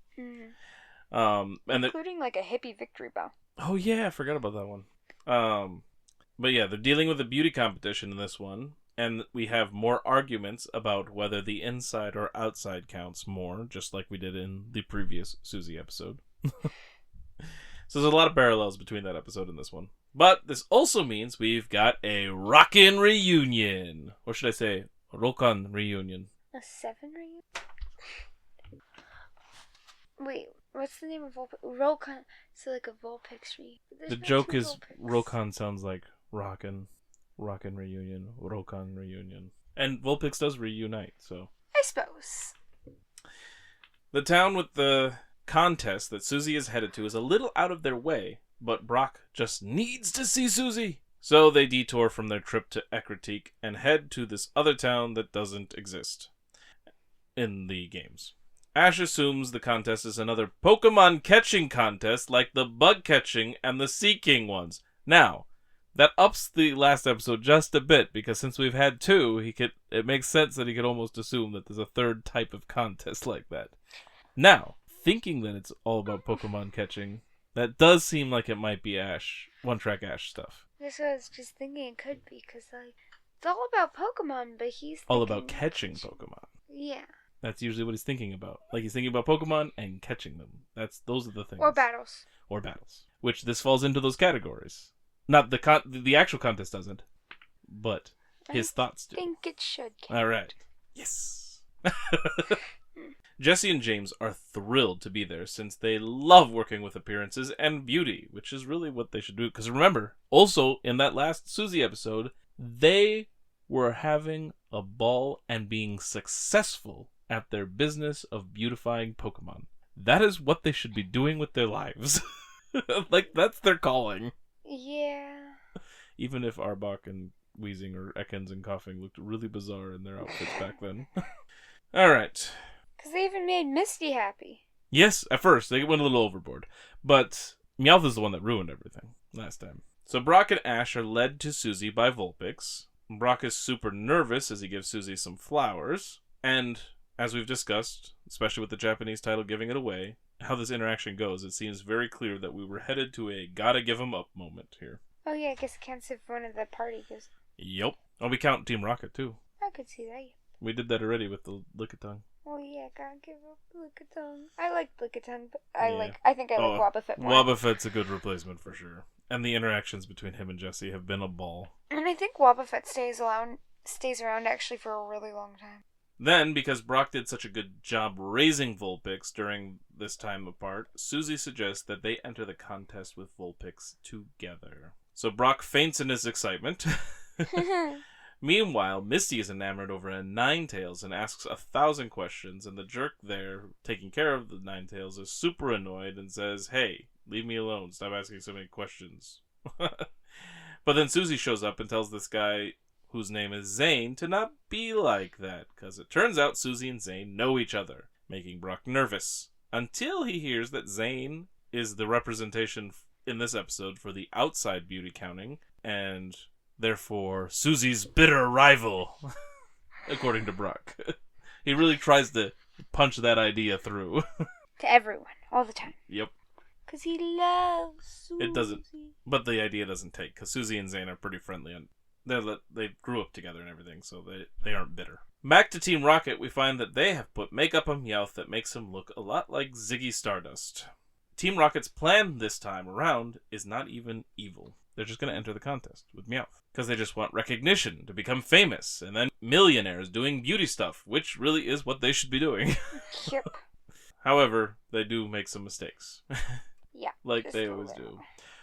A: And including like a hippie victory bell.
B: Oh yeah, I forgot about that one. But yeah, they're dealing with a beauty competition in this one. And we have more arguments about whether the inside or outside counts more, just like we did in the previous Susie episode. So there's a lot of parallels between that episode and this one. But this also means we've got a rockin' reunion. Or should I say, a Rokkan reunion.
A: A 7 reunion? Wait, what's the name of Vulpix? Rokkan. So like a Vulpix reunion.
B: The joke is Rokkan sounds like rockin'. Rockin' reunion, Rokkan reunion. And Vulpix does reunite, so.
A: I suppose.
B: The town with the contest that Susie is headed to is a little out of their way, but Brock just needs to see Susie. So they detour from their trip to Ecruteak and head to this other town that doesn't exist. in the games. Ash assumes the contest is another Pokemon catching contest like the bug catching and the seeking ones. Now, that ups the last episode just a bit, because since we've had two, it makes sense that he could almost assume that there's a third type of contest like that. Now, thinking that it's all about Pokemon catching, that does seem like it might be Ash, one-track Ash stuff.
A: That's what I was just thinking it could be, because it's all about Pokemon, but he's
B: all about catching Pokemon.
A: Yeah.
B: That's usually what he's thinking about. Like, he's thinking about Pokemon and catching them. Those are the things.
A: Or battles.
B: Which this falls into those categories. Not the actual contest doesn't, but his thoughts do.
A: I think it should count.
B: All right. Yes. Jesse and James are thrilled to be there since they love working with appearances and beauty, which is really what they should do. Because remember, also in that last Susie episode, they were having a ball and being successful at their business of beautifying Pokemon. That is what they should be doing with their lives. Like, that's their calling.
A: Yeah.
B: Even if Arbok and Wheezing or Ekans and Coughing looked really bizarre in their outfits back then. Alright.
A: Because they even made Misty happy.
B: Yes, at first. They went a little overboard. But Meowth is the one that ruined everything last time. So Brock and Ash are led to Susie by Vulpix. Brock is super nervous as he gives Susie some flowers. And, as we've discussed, especially with the Japanese title giving it away, how this interaction goes, it seems very clear that we were headed to a gotta give 'em up moment here.
A: Oh yeah, I guess it counts if one of the party goes.
B: Yep. Oh, we count Team Rocket, too.
A: I could see that.
B: We did that already with the Lickitung.
A: Oh yeah, gotta give up Lickitung. I like Lickitung, but I think I like Wobbuffet more.
B: Wobbuffet's a good replacement for sure. And the interactions between him and Jesse have been a ball.
A: And I think Wobbuffet stays around actually for a really long time.
B: Then, because Brock did such a good job raising Vulpix during this time apart, Susie suggests that they enter the contest with Vulpix together. So Brock faints in his excitement. Meanwhile, Misty is enamored over a Ninetales and asks 1,000 questions, and the jerk there, taking care of the Ninetales, is super annoyed and says, "Hey, leave me alone, stop asking so many questions." But then Susie shows up and tells this guy, whose name is Zane, to not be like that, because it turns out Susie and Zane know each other, making Brock nervous, until he hears that Zane is the representation in this episode for the outside beauty counting, and therefore Susie's bitter rival, according to Brock. He really tries to punch that idea through.
A: To everyone, all the time.
B: Yep.
A: Because he loves Susie.
B: It doesn't, but the idea doesn't take, because Susie and Zane are pretty friendly, and they grew up together and everything, so they aren't bitter. Back to Team Rocket, we find that they have put makeup on Meowth that makes him look a lot like Ziggy Stardust. Team Rocket's plan this time around is not even evil. They're just going to enter the contest with Meowth, because they just want recognition, to become famous, and then millionaires doing beauty stuff, which really is what they should be doing.
A: Yep.
B: However, they do make some mistakes.
A: Yeah.
B: Like they always do.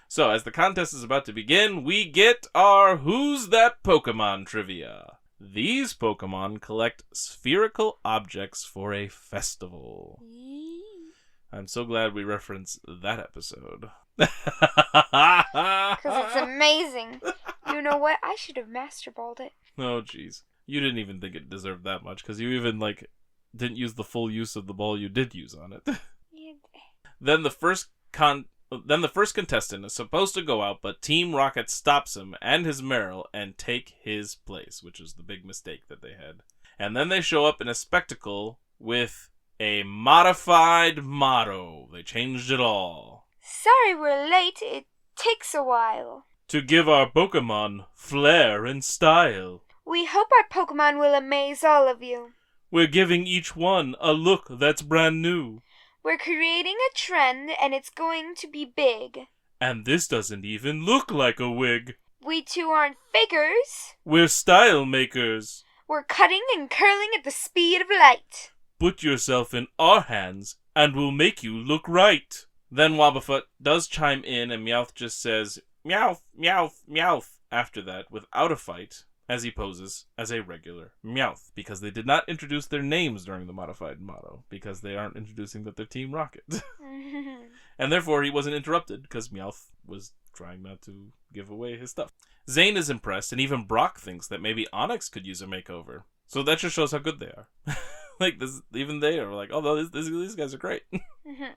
B: So, as the contest is about to begin, we get our Who's That Pokemon trivia. These Pokemon collect spherical objects for a festival. I'm so glad we referenced that episode.
A: Because it's amazing. You know what? I should have master balled it.
B: Oh, jeez. You didn't even think it deserved that much, because you even, didn't use the full use of the ball you did use on it.
A: Yeah.
B: Then the first contestant is supposed to go out, but Team Rocket stops him and his Meryl and take his place, which is the big mistake that they had. And then they show up in a spectacle with a modified motto. They changed it all.
A: Sorry we're late. It takes a while.
B: To give our Pokemon flair and style.
A: We hope our Pokemon will amaze all of you.
B: We're giving each one a look that's brand new.
A: We're creating a trend, and it's going to be big.
B: And this doesn't even look like a wig.
A: We two aren't fakers.
B: We're style makers.
A: We're cutting and curling at the speed of light.
B: Put yourself in our hands, and we'll make you look right. Then Wobbuffet does chime in, and Meowth just says, "Meowth, Meowth, Meowth," after that, without a fight, as he poses as a regular Meowth, because they did not introduce their names during the modified motto, because they aren't introducing that they're Team Rocket. And therefore he wasn't interrupted, because Meowth was trying not to give away his stuff. Zane is impressed, and even Brock thinks that maybe Onyx could use a makeover. So that just shows how good they are. Like, this, even they are like, oh, no, these guys are great.
A: Mm-hmm.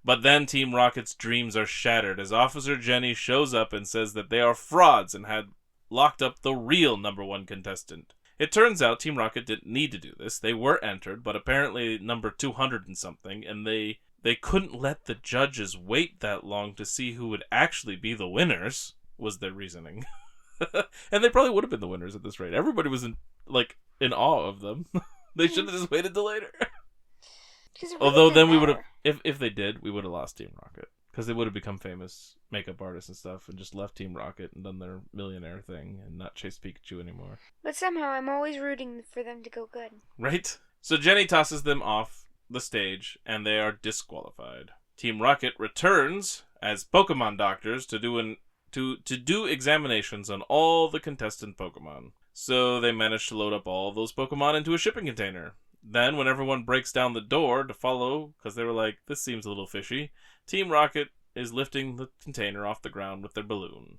B: But then Team Rocket's dreams are shattered as Officer Jenny shows up and says that they are frauds and had locked up the real number one contestant. It turns out Team Rocket didn't need to do this. They were entered, but apparently number 200 and something, and they couldn't let the judges wait that long to see who would actually be the winners, was their reasoning. And they probably would have been the winners at this rate. Everybody was in awe of them. They should have just waited till later.
A: Really
B: Although then we would have, if they did, we would have lost Team Rocket. Because they would have become famous makeup artists and stuff and just left Team Rocket and done their millionaire thing and not chase Pikachu anymore.
A: But somehow I'm always rooting for them to go good.
B: Right? So Jenny tosses them off the stage and they are disqualified. Team Rocket returns as Pokemon doctors to do examinations on all the contestant Pokemon. So they manage to load up all those Pokemon into a shipping container. Then, when everyone breaks down the door to follow, because they were like, this seems a little fishy, Team Rocket is lifting the container off the ground with their balloon.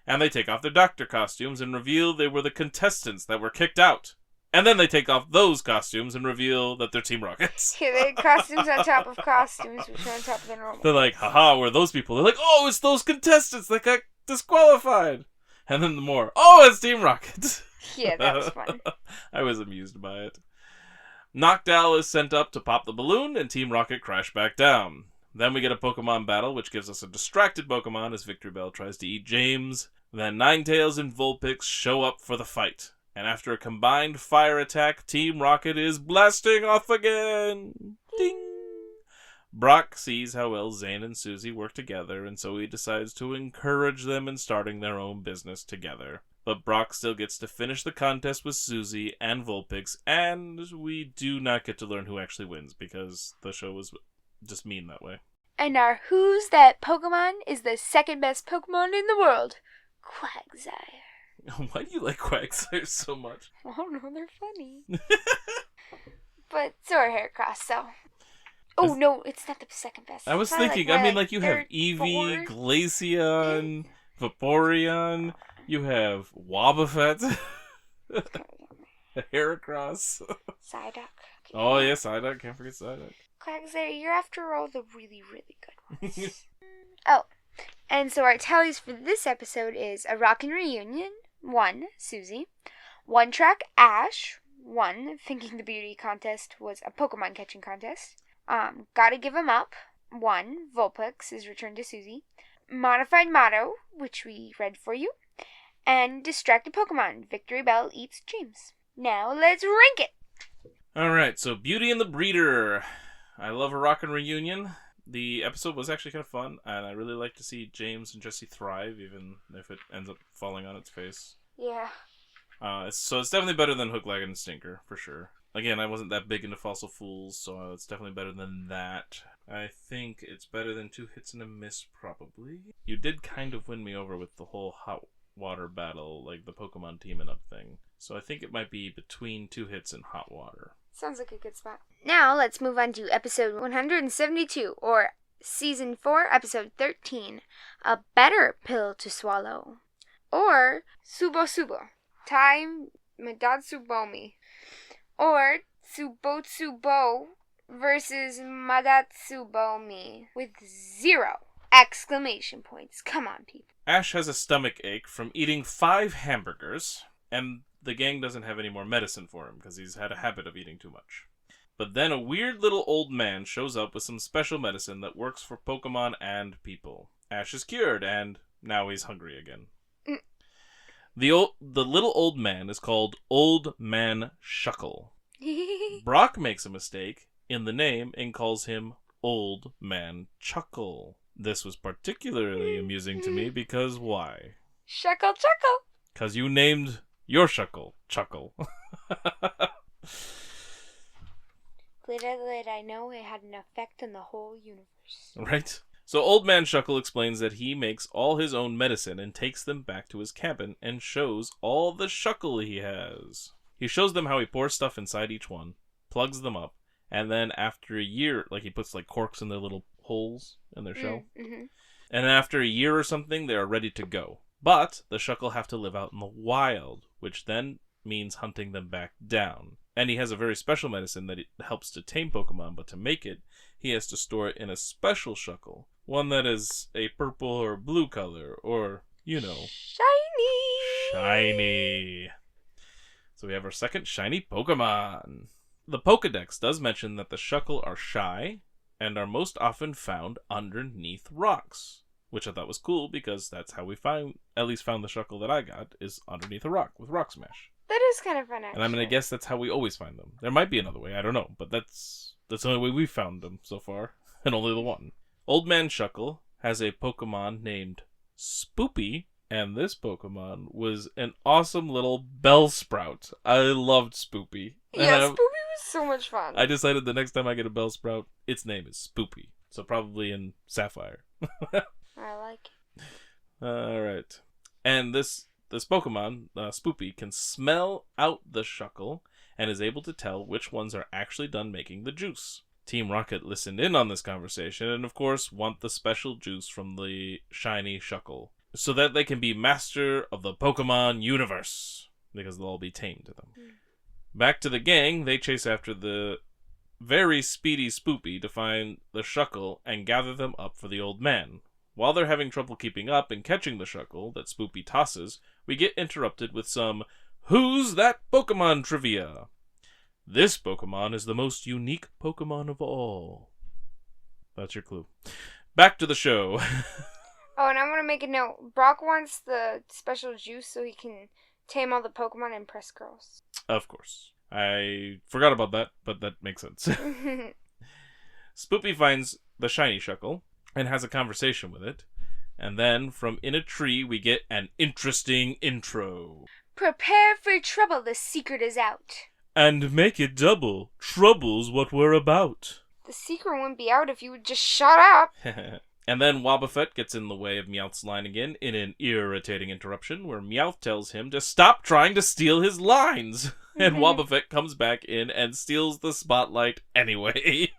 B: And they take off their doctor costumes and reveal they were the contestants that were kicked out. And then they take off those costumes and reveal that they're Team Rockets.
A: Yeah, they had costumes on top of costumes, which are on top of the normal.
B: They're like, haha, we're those people. They're like, oh, it's those contestants that got disqualified. And then oh, it's Team Rocket.
A: Yeah, that was fun.
B: I was amused by it. Noctowl is sent up to pop the balloon, and Team Rocket crash back down. Then we get a Pokemon battle, which gives us a distracted Pokemon as Victory Bell tries to eat James. Then Ninetales and Vulpix show up for the fight. And after a combined fire attack, Team Rocket is blasting off again. Ding! Brock sees how well Zane and Susie work together, and so he decides to encourage them in starting their own business together. But Brock still gets to finish the contest with Susie and Vulpix, and we do not get to learn who actually wins, because the show was just mean that way.
A: And our Who's That Pokemon is the second best Pokemon in the world, Quagsire.
B: Why do you like Quagsire so much?
A: I don't know, they're funny. But so are Heracross, so... Oh, no, it's not the second best.
B: I was thinking, you have Eevee, Glaceon, Vaporeon, you have Wobbuffet, Heracross.
A: Psyduck.
B: Oh, yeah, Psyduck. Can't forget Psyduck.
A: Quagsire, you're after all the really, really good ones. Oh, and so our tallies for this episode is a Rockin' Reunion, 1, Susie, 1 track, Ash, 1, thinking the beauty contest was a Pokemon catching contest. Gotta Give 'Em Up, 1, Vulpix is returned to Susie, Modified Motto, which we read for you, and Distracted Pokemon, Victory Bell Eats Dreams. Now let's rank it!
B: Alright, so Beauty and the Breeder. I love a Rockin' Reunion. The episode was actually kind of fun, and I really like to see James and Jessie thrive, even if it ends up falling on its face.
A: Yeah.
B: So it's definitely better than Hook, Lag, and Stinker, for sure. Again, I wasn't that big into Fossil Fools, so it's definitely better than that. I think it's better than 2 Hits and a Miss, probably. You did kind of win me over with the whole hot water battle, like the Pokemon teaming up thing. So I think it might be between 2 Hits and hot water.
A: Sounds like a good spot. Now let's move on to episode 172, or season 4, episode 13, A Better Pill to Swallow. Or Subo Subo, Tai Madatsubomi. Or Tsubotsubo versus Madatsubomi with 0 exclamation points. Come on, people.
B: Ash has a stomach ache from eating 5 hamburgers, and the gang doesn't have any more medicine for him because he's had a habit of eating too much. But then a weird little old man shows up with some special medicine that works for Pokemon and people. Ash is cured, and now he's hungry again. The little old man is called Old Man Shuckle. Brock makes a mistake in the name and calls him Old Man Chuckle. This was particularly amusing to me because why?
A: Shuckle Chuckle.
B: Because you named your Shuckle Chuckle.
A: Little did I know it had an effect on the whole universe.
B: Right? So Old Man Shuckle explains that he makes all his own medicine and takes them back to his cabin and shows all the Shuckle he has. He shows them how he pours stuff inside each one, plugs them up, and then after a year, he puts corks in their little holes in their shell.
A: Mm-hmm.
B: And after a year or something, they are ready to go. But the Shuckle have to live out in the wild, which then means hunting them back down. And he has a very special medicine that helps to tame Pokemon, but to make it, he has to store it in a special shuckle. One that is a purple or blue color, or, shiny. So we have our second shiny Pokemon. The Pokedex does mention that the shuckle are shy and are most often found underneath rocks, which I thought was cool because that's how we found the shuckle that I got, is underneath a rock with Rock Smash.
A: That is kind of fun, actually.
B: And I'm going to guess that's how we always find them. There might be another way, I don't know, but that's the only way we've found them so far, and only the one. Old Man Shuckle has a Pokemon named Spoopy, and this Pokemon was an awesome little Bellsprout. I loved Spoopy.
A: Yeah, Spoopy was so much fun.
B: I decided the next time I get a Bellsprout, its name is Spoopy. So probably in Sapphire.
A: I like it.
B: Alright. And this Pokemon, Spoopy, can smell out the shuckle and is able to tell which ones are actually done making the juice. Team Rocket listened in on this conversation and, of course, want the special juice from the shiny shuckle so that they can be master of the Pokemon universe, because they'll all be tamed to them. Back to the gang, they chase after the very speedy Spoopy to find the shuckle and gather them up for the old man. While they're having trouble keeping up and catching the shuckle that Spoopy tosses, we get interrupted with some Who's That Pokemon trivia. This Pokemon is the most unique Pokemon of all. That's your clue. Back to the show.
A: Oh, and I want to make a note. Brock wants the special juice so he can tame all the Pokemon and impress girls.
B: Of course. I forgot about that, but that makes sense. Spoopy finds the shiny shuckle and has a conversation with it. And then, from in a tree, we get an interesting intro.
A: Prepare for trouble, the secret is out.
B: And make it double. Trouble's what we're about.
A: The secret wouldn't be out if you would just shut up.
B: And then Wobbuffet gets in the way of Meowth's line again in an irritating interruption where Meowth tells him to stop trying to steal his lines. And Wobbuffet comes back in and steals the spotlight anyway.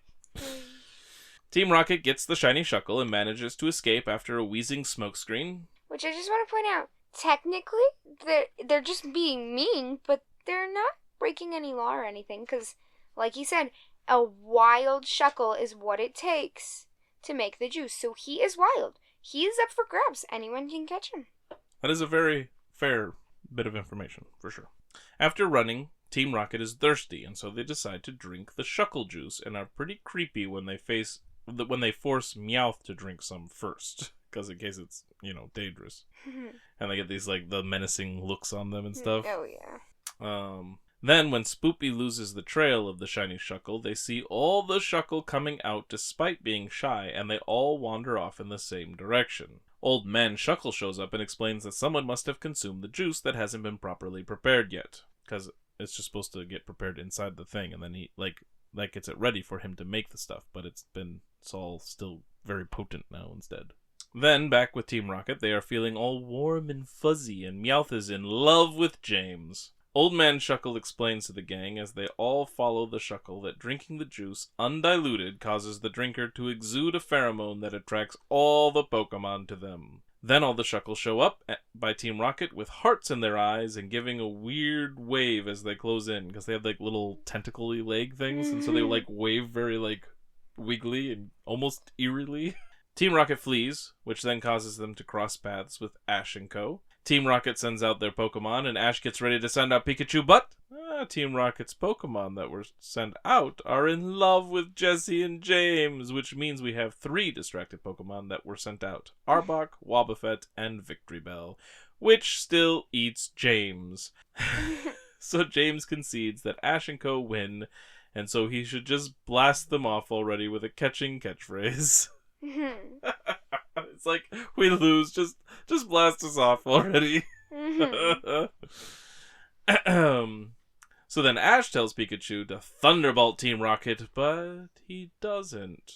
B: Team Rocket gets the shiny shuckle and manages to escape after a wheezing smokescreen.
A: Which I just want to point out, technically, they're just being mean, but they're not breaking any law or anything, because, like he said, a wild shuckle is what it takes to make the juice. So he is wild. He is up for grabs. Anyone can catch him.
B: That is a very fair bit of information, for sure. After running, Team Rocket is thirsty, and so they decide to drink the shuckle juice, and are pretty creepy when they force Meowth to drink some first, because in case it's, dangerous. And they get these, the menacing looks on them and stuff.
A: Oh, yeah.
B: Then, when Spoopy loses the trail of the shiny shuckle, they see all the shuckle coming out despite being shy, and they all wander off in the same direction. Old Man Shuckle shows up and explains that someone must have consumed the juice that hasn't been properly prepared yet, because it's just supposed to get prepared inside the thing, and then he, gets it ready for him to make the stuff, but it's all still very potent now instead. Then, back with Team Rocket, they are feeling all warm and fuzzy, and Meowth is in love with James. Old Man Shuckle explains to the gang as they all follow the shuckle that drinking the juice undiluted causes the drinker to exude a pheromone that attracts all the Pokemon to them. Then all the shuckles show up by Team Rocket with hearts in their eyes and giving a weird wave as they close in, because they have little tentacle-y leg things, and so they wave very wiggly and almost eerily. Team Rocket flees, which then causes them to cross paths with Ash and Co. Team Rocket sends out their Pokemon, and Ash gets ready to send out Pikachu, but Team Rocket's Pokemon that were sent out are in love with Jessie and James, which means we have 3 distracted Pokemon that were sent out. Arbok, Wobbuffet, and Victory Bell, which still eats James. So James concedes that Ash and Co. win, and so he should just blast them off already with a catching catchphrase. It's we lose, just blast us off already. So then Ash tells Pikachu to thunderbolt Team Rocket, but he doesn't.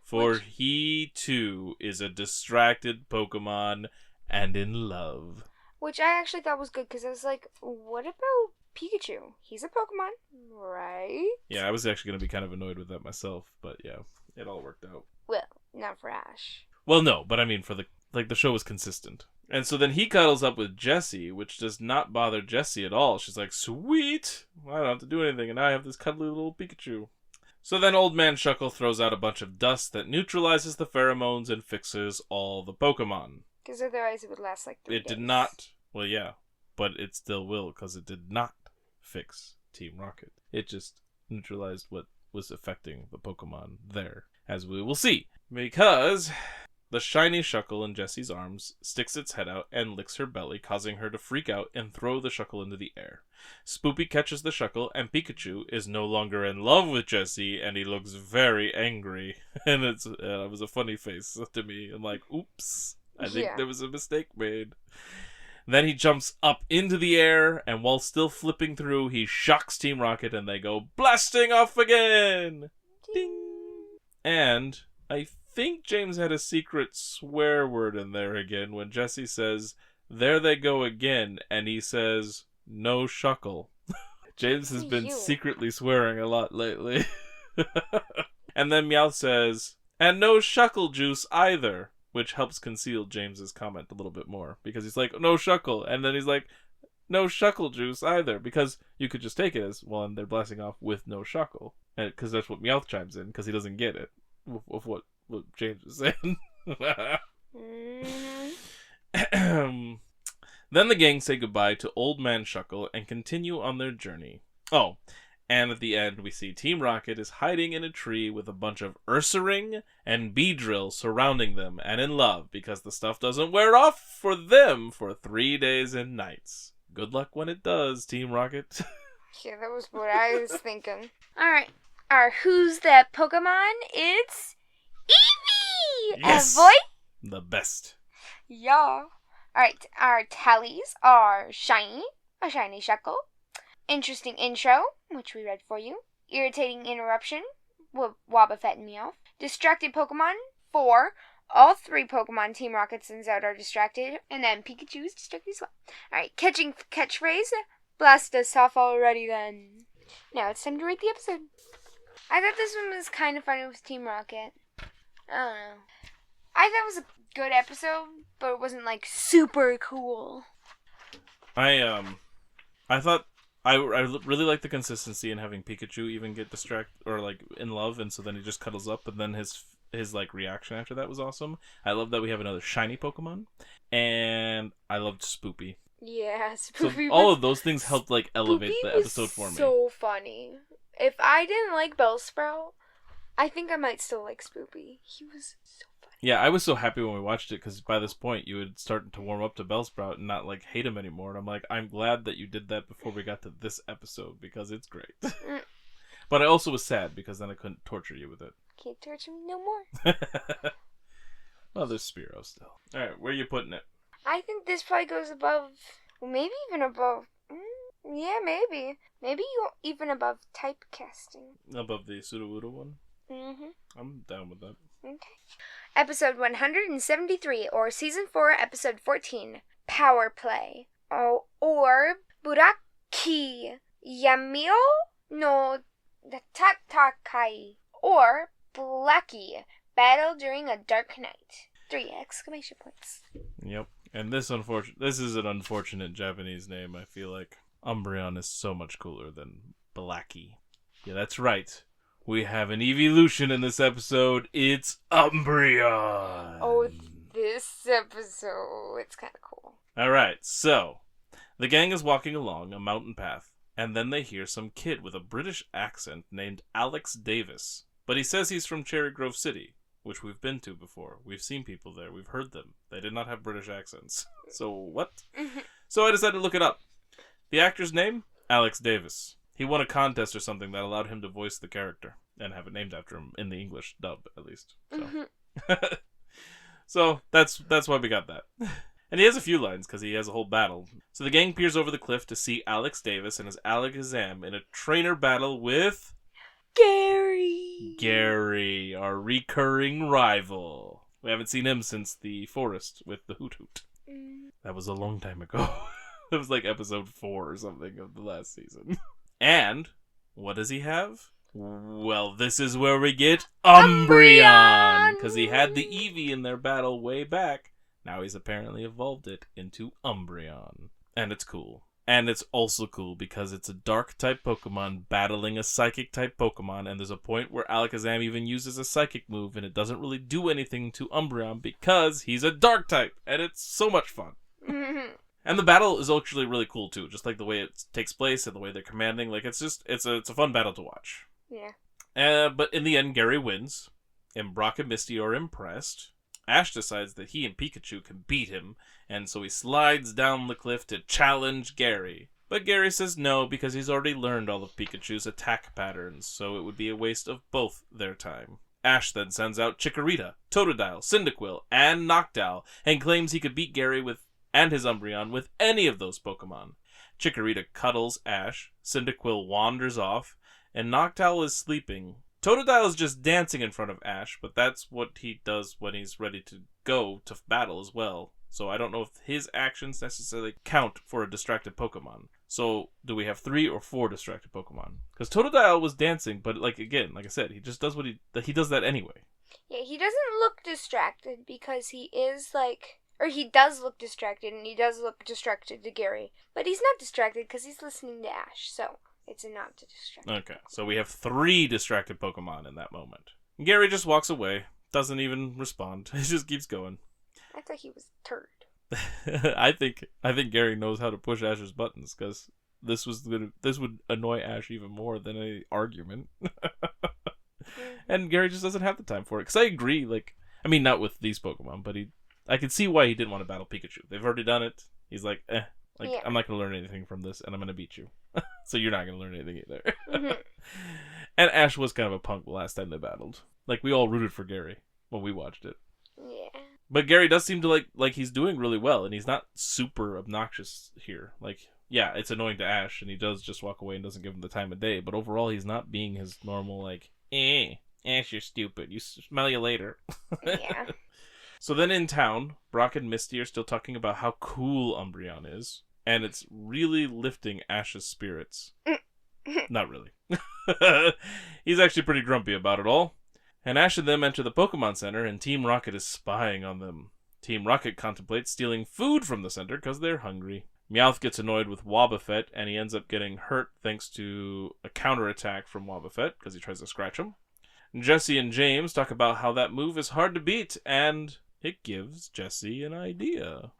B: For he too is a distracted Pokemon and in love.
A: Which I actually thought was good, because I was like, what about Pikachu? He's a Pokemon, right?
B: Yeah, I was actually going to be kind of annoyed with that myself, but yeah, it all worked out.
A: Well, not for Ash.
B: Well, no, but I mean, for the show was consistent. And so then he cuddles up with Jessie, which does not bother Jessie at all. She's like, sweet! I don't have to do anything, and now I have this cuddly little Pikachu. So then Old Man Shuckle throws out a bunch of dust that neutralizes the pheromones and fixes all the Pokemon.
A: Because otherwise it would last like 3 days.
B: It did not. Well, yeah. But it still will, because it did not fix Team Rocket. It just neutralized what was affecting the Pokemon there, as we will see. Because the shiny Shuckle in Jessie's arms sticks its head out and licks her belly, causing her to freak out and throw the Shuckle into the air. Spoopy catches the Shuckle, and Pikachu is no longer in love with Jessie, and he looks very angry. And it was a funny face to me. I'm like, oops, I think there was a mistake made. Then he jumps up into the air, and while still flipping through, he shocks Team Rocket, and they go blasting off again! Ding! And I think James had a secret swear word in there again when Jessie says, there they go again, and he says, no Shuckle. James has been secretly swearing a lot lately. And then Meowth says, and no Shuckle juice either, which helps conceal James's comment a little bit more, because he's like, no Shuckle, and then he's like, no Shuckle juice either, because you could just take it as, well, and they're blasting off with no Shuckle, because that's what Meowth chimes in, because he doesn't get it, of what James is saying. Then the gang say goodbye to Old Man Shuckle and continue on their journey. Oh, and at the end we see Team Rocket is hiding in a tree with a bunch of Ursaring and Beedrill surrounding them and in love because the stuff doesn't wear off for them for 3 days and nights. Good luck when it does, Team Rocket.
A: Yeah, that was what I was thinking. Alright, our Who's That Pokemon? It's Eevee!
B: Yes!
A: Boy?
B: The best.
A: Yeah. Alright, our tallies are Shiny, a Shiny Shuckle. Interesting intro, which we read for you. Irritating interruption, Wobbuffet and Meowth. Distracted Pokemon, 4. All 3 Pokemon Team Rocket sends out are distracted, and then Pikachu is distracted as well. Alright, catchphrase, blast us off already then. Now it's time to rate the episode. I thought this one was kind of funny with Team Rocket. I don't know. I thought it was a good episode, but it wasn't like super cool.
B: I thought I really like the consistency in having Pikachu even get distracted or like in love, and so then he just cuddles up, and then his like reaction after that was awesome. I love that we have another shiny Pokemon, and I loved Spoopy.
A: Yeah, Spoopy.
B: So all of those things helped like elevate the episode for me.
A: So funny. If I didn't like Bellsprout, I think I might still like Spoopy. He was so funny.
B: Yeah, I was so happy when we watched it because by this point you had started to warm up to Bellsprout and not like hate him anymore. And I'm like, I'm glad that you did that before we got to this episode because it's great. But I also was sad because then I couldn't torture you with it.
A: Can't torture me no more.
B: Well, there's Spearow still. All right, where are you putting it?
A: I think this probably goes above, well, maybe even above. Yeah, maybe. Maybe even above typecasting.
B: Above the Sudowoodo one?
A: Mm-hmm.
B: I'm down with that.
A: Okay. Episode 173, or Season 4, Episode 14, Power Play. Oh, or Buraki Yamio no Tatakai. Or Blackie, Battle During a Dark Night. 3 exclamation points.
B: Yep. And this is an unfortunate Japanese name, I feel like. Umbreon is so much cooler than Blackie. Yeah, that's right. We have an evolution in this episode. It's Umbreon.
A: Oh, this episode. It's kind of cool.
B: Alright, so the gang is walking along a mountain path, and then they hear some kid with a British accent named Alex Davis. But he says he's from Cherry Grove City, which we've been to before. We've seen people there. We've heard them. They did not have British accents. So what? So I decided to look it up. The actor's name? Alex Davis. He won a contest or something that allowed him to voice the character and have it named after him in the English dub, at least. So, so that's why we got that. And he has a few lines because he has a whole battle. So the gang peers over the cliff to see Alex Davis and his Alakazam in a trainer battle with Gary, our recurring rival. We haven't seen him since the forest with the Hoot Hoot. That was a long time ago. It was like episode 4 or something of the last season. And what does he have? Well, this is where we get Umbreon! Because he had the Eevee in their battle way back. Now he's apparently evolved it into Umbreon. And it's cool. And it's also cool because it's a Dark-type Pokemon battling a Psychic-type Pokemon, and there's a point where Alakazam even uses a Psychic move, and it doesn't really do anything to Umbreon because he's a Dark-type, and it's so much fun. And the battle is actually really cool, too, just like the way it takes place and the way they're commanding. Like, it's a fun battle to watch.
A: Yeah.
B: But in the end, Gary wins, and Brock and Misty are impressed. Ash decides that he and Pikachu can beat him, and so he slides down the cliff to challenge Gary. But Gary says no because he's already learned all of Pikachu's attack patterns, so it would be a waste of both their time. Ash then sends out Chikorita, Totodile, Cyndaquil, and Noctowl, and claims he could beat Gary and his Umbreon with any of those Pokemon. Chikorita cuddles Ash, Cyndaquil wanders off, and Noctowl is sleeping. Totodile is just dancing in front of Ash, but that's what he does when he's ready to go to battle as well. So I don't know if his actions necessarily count for a distracted Pokemon. So do we have 3 or 4 distracted Pokemon? Because Totodile was dancing, but like I said, he just does he does that anyway.
A: Yeah, he doesn't look distracted because he is or he does look distracted, and he does look distracted to Gary. But he's not distracted because he's listening to Ash, so it's a not to distract.
B: Okay, so we have 3 distracted Pokemon in that moment. Gary just walks away, doesn't even respond. He just keeps going.
A: I thought he was a turd.
B: I think Gary knows how to push Ash's buttons because this would annoy Ash even more than any argument. And Gary just doesn't have the time for it. Because I agree, not with these Pokemon, but I can see why he didn't want to battle Pikachu. They've already done it. He's like, yeah. I'm not going to learn anything from this, and I'm going to beat you. So you're not going to learn anything either. Mm-hmm. And Ash was kind of a punk the last time they battled. We all rooted for Gary when we watched it.
A: Yeah.
B: But Gary does seem to like he's doing really well, and he's not super obnoxious here. Yeah, it's annoying to Ash, and he does just walk away and doesn't give him the time of day, but overall he's not being his normal, Ash, you're stupid. You smell you later.
A: Yeah.
B: So then in town, Brock and Misty are still talking about how cool Umbreon is, and it's really lifting Ash's spirits. Not really. He's actually pretty grumpy about it all. And Ash and them enter the Pokemon Center, and Team Rocket is spying on them. Team Rocket contemplates stealing food from the center because they're hungry. Meowth gets annoyed with Wobbuffet, and he ends up getting hurt thanks to a counterattack from Wobbuffet because he tries to scratch him. Jesse and James talk about how that move is hard to beat, and it gives Jesse an idea.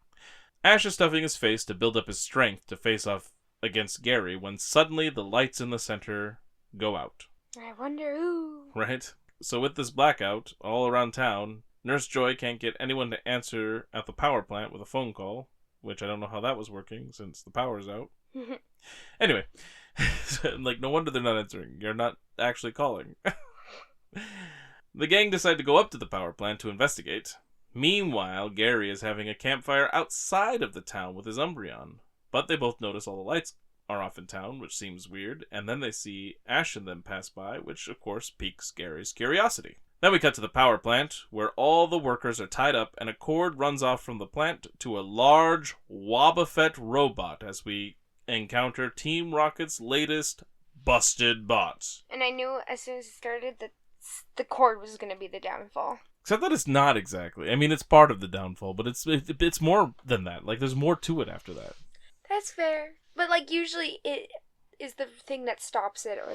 B: Ash is stuffing his face to build up his strength to face off against Gary when suddenly the lights in the center go out.
A: I wonder who.
B: Right? So with this blackout all around town, Nurse Joy can't get anyone to answer at the power plant with a phone call, which I don't know how that was working since the power's out. Anyway, no wonder they're not answering. You're not actually calling. The gang decide to go up to the power plant to investigate. Meanwhile, Gary is having a campfire outside of the town with his Umbreon. But they both notice all the lights are off in town, which seems weird, and then they see Ash and them pass by, which of course piques Gary's curiosity. Then we cut to the power plant, where all the workers are tied up, and a cord runs off from the plant to a large Wobbuffet robot as we encounter Team Rocket's latest busted bot.
A: And I knew as soon as it started that the cord was going to be the downfall.
B: Except that it's not exactly. It's part of the downfall, but it's more than that. There's more to it after that.
A: That's fair. But, usually it is the thing that stops it or,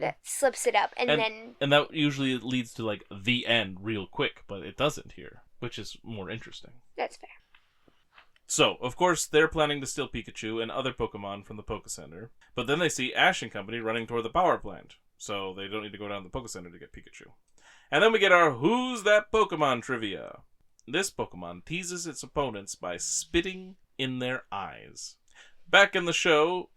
A: that slips it up. And then...
B: And that usually leads to, the end real quick, but it doesn't here, which is more interesting.
A: That's fair.
B: So, of course, they're planning to steal Pikachu and other Pokemon from the Poke Center, but then they see Ash and company running toward the power plant, so they don't need to go down to the Poke Center to get Pikachu. And then we get our Who's That Pokemon trivia. This Pokemon teases its opponents by spitting in their eyes. Back to the show,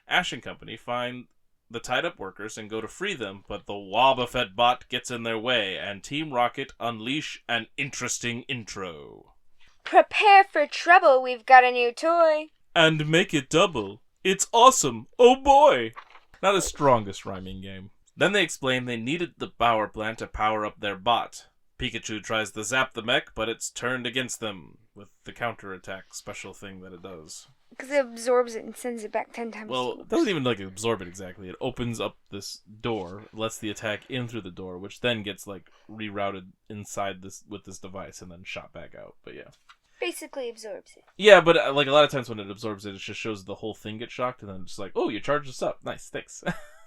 B: Ash and company find the tied-up workers and go to free them, but the Wobbuffet bot gets in their way, and Team Rocket unleash an interesting intro.
A: Prepare for trouble, we've got a new toy.
B: And make it double. It's awesome, oh boy! Not the strongest rhyming game. Then they explain they needed the power plant to power up their bot. Pikachu tries to zap the mech, but it's turned against them with the counterattack special thing that it does.
A: Because it absorbs it and sends it back 10 times.
B: Well, it doesn't even like absorb it exactly. It opens up this door, lets the attack in through the door, which then gets like rerouted inside this with this device and then shot back out. But yeah,
A: basically absorbs it.
B: Yeah, but like a lot of times when it absorbs it, it just shows the whole thing get shocked, and then it's like, oh, you charged us up. Nice, thanks.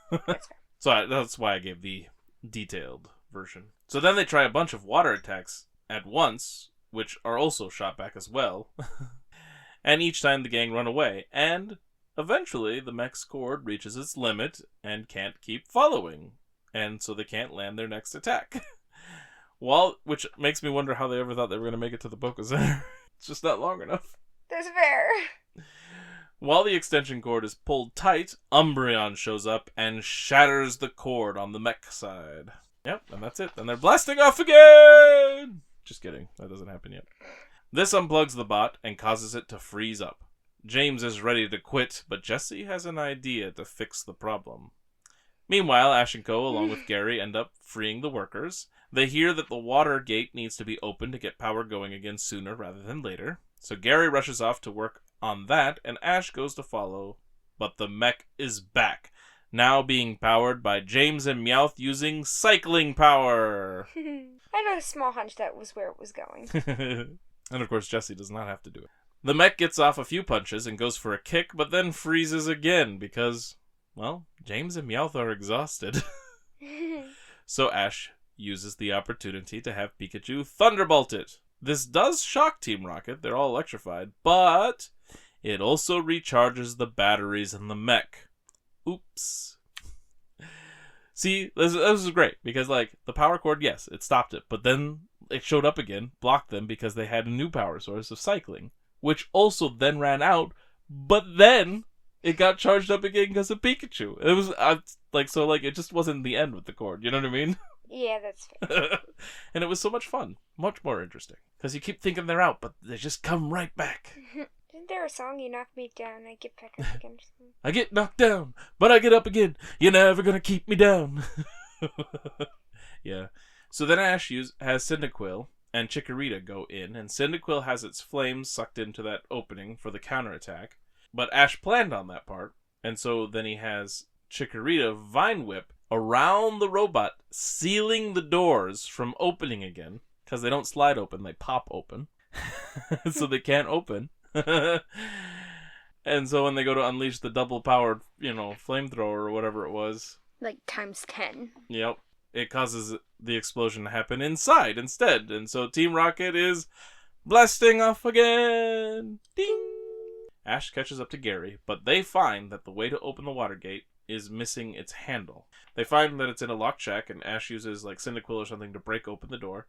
A: That's fair.
B: So that's why I gave the detailed version. So then they try a bunch of water attacks at once, which are also shot back as well. And each time the gang run away, and eventually the mech's cord reaches its limit and can't keep following, and so they can't land their next attack. Which makes me wonder how they ever thought they were going to make it to the Poké Center. It's just not long enough.
A: That's fair.
B: While the extension cord is pulled tight, Umbreon shows up and shatters the cord on the mech side. Yep, and that's it. And they're blasting off again! Just kidding. That doesn't happen yet. This unplugs the bot and causes it to freeze up. James is ready to quit, but Jessie has an idea to fix the problem. Meanwhile, Ash and Co, along with Gary, end up freeing the workers. They hear that the water gate needs to be opened to get power going again sooner rather than later. So Gary rushes off to work on that, and Ash goes to follow. But the mech is back, now being powered by James and Meowth using cycling power.
A: I had a small hunch that was where it was going.
B: And of course, Jessie does not have to do it. The mech gets off a few punches and goes for a kick, but then freezes again because, well, James and Meowth are exhausted. So Ash uses the opportunity to have Pikachu thunderbolt it. This does shock Team Rocket, they're all electrified, but it also recharges the batteries in the mech. Oops. See, this is great, because, like, the power cord, yes, it stopped it, but then it showed up again, blocked them, because they had a new power source of cycling, which also then ran out, but then it got charged up again because of Pikachu. It was, it just wasn't the end with the cord, you know what I mean?
A: Yeah, that's fair.
B: And it was so much fun, much more interesting, because you keep thinking they're out, but they just come right back.
A: Isn't there a song, You Knock Me Down, I Get Back Up Again?
B: I get knocked down, but I get up again. You're never gonna keep me down. Yeah. So then Ash has Cyndaquil and Chikorita go in, and Cyndaquil has its flames sucked into that opening for the counterattack. But Ash planned on that part, and so then he has Chikorita Vine Whip around the robot, sealing the doors from opening again, because they don't slide open, they pop open. So they can't open. And so when they go to unleash the double-powered, flamethrower or whatever it was...
A: Like, times 10.
B: Yep. It causes the explosion to happen inside instead. And so Team Rocket is blasting off again. Ding! Ash catches up to Gary, but they find that the way to open the water gate is missing its handle. They find that it's in a locked shack, and Ash uses like Cyndaquil or something to break open the door.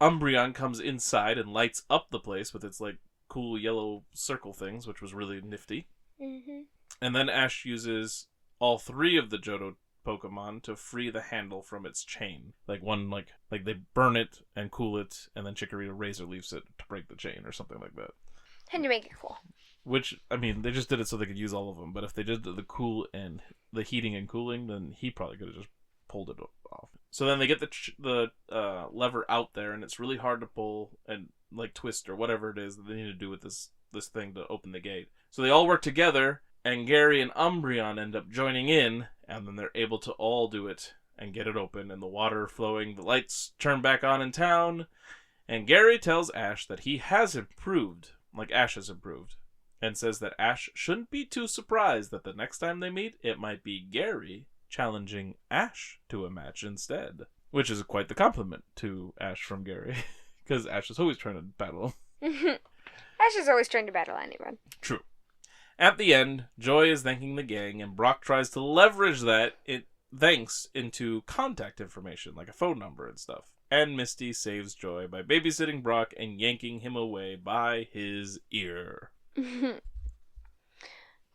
B: Umbreon comes inside and lights up the place with its like cool yellow circle things, which was really nifty.
A: Mm-hmm.
B: And then Ash uses all three of the Johto Pokemon to free the handle from its chain. Like one, like they burn it and cool it, and then Chikorita razor leaves it to break the chain or something like that.
A: And to make it cool.
B: Which, I mean, they just did it so they could use all of them. But if they did the cool and the heating and cooling, then he probably could have just pulled it off. So then they get the lever out there, and it's really hard to pull and like twist or whatever it is that they need to do with this thing to open the gate. So they all work together, and Gary and Umbreon end up joining in, and then they're able to all do it and get it open, and the water flowing, the lights turn back on in town, and Gary tells Ash that he has improved, like Ash has improved, and says that Ash shouldn't be too surprised that the next time they meet, it might be Gary challenging Ash to a match instead. Which is quite the compliment to Ash from Gary, because Ash is always trying to battle.
A: Ash is always trying to battle anyone.
B: True. At the end, Joy is thanking the gang, and Brock tries to leverage that thanks into contact information, like a phone number and stuff. And Misty saves Joy by babysitting Brock and yanking him away by his ear.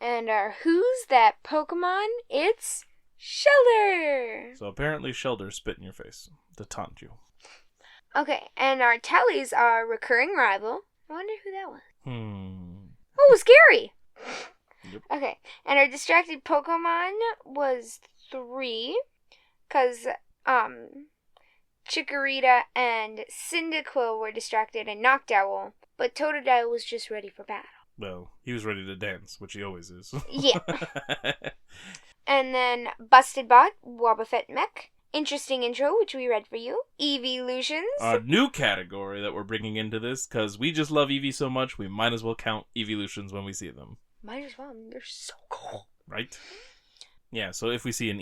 A: And who's that Pokemon? It's Shelder!
B: So apparently Shelder spit in your face to taunt you.
A: Okay, and our tallies are recurring rival. I wonder who that was. Oh, it was Gary!
B: Yep.
A: Okay, and our distracted Pokemon was 3, because Chikorita and Cyndaquil were distracted and Noctowl, but Totodile was just ready for battle.
B: Well, he was ready to dance, which he always is.
A: Yeah. And then Busted Bot, Wobbuffet Mech. Interesting intro, which we read for you. Eeveelutions.
B: A new category that we're bringing into this, because we just love Eevee so much, we might as well count Eeveelutions when we see them.
A: Might as well. They're so cool.
B: Right? Yeah, so if we see an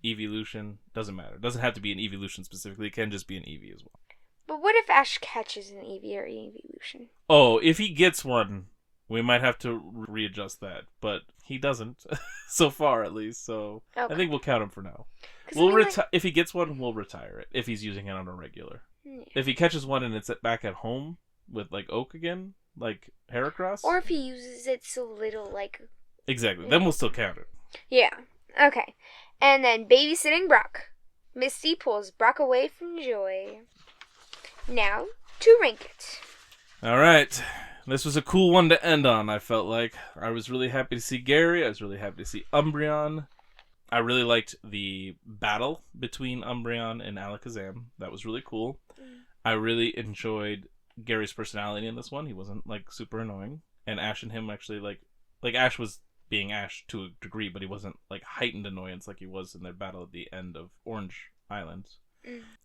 B: Eeveelution, doesn't matter. It doesn't have to be an Eeveelution specifically. It can just be an Eevee as well.
A: But what if Ash catches an Eevee or Eeveelution?
B: Oh, if he gets one, we might have to readjust that. But he doesn't, so far at least. So okay. I think we'll count him for now. If he gets one, we'll retire it. If he's using it on a regular. Yeah. If he catches one and it's back at home with like Oak again, like Heracross.
A: Or if he uses it so little, like.
B: Exactly. Then we'll still count it.
A: Yeah. Okay. And then babysitting Brock. Misty pulls Brock away from Joy. Now to rank it.
B: All right. This was a cool one to end on, I felt like. I was really happy to see Gary. I was really happy to see Umbreon. I really liked the battle between Umbreon and Alakazam. That was really cool. I really enjoyed Gary's personality in this one. He wasn't, like, super annoying. And Ash and him actually, like Ash was being Ash to a degree, but he wasn't, like, heightened annoyance like he was in their battle at the end of Orange Island.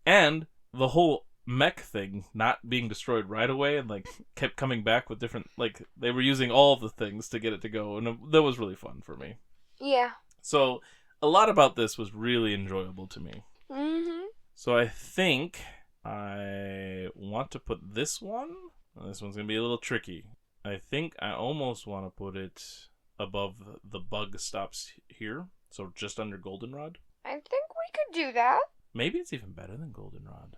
B: And the whole mech thing not being destroyed right away and like kept coming back with different, like they were using all the things to get it to go, and that was really fun for me.
A: Yeah.
B: So a lot about this was really enjoyable to me. So I think I want to put this one. This one's gonna be a little tricky. I think I almost want to put it above the Bug Stops Here, so just under Goldenrod.
A: I think we could do that.
B: Maybe it's even better than Goldenrod.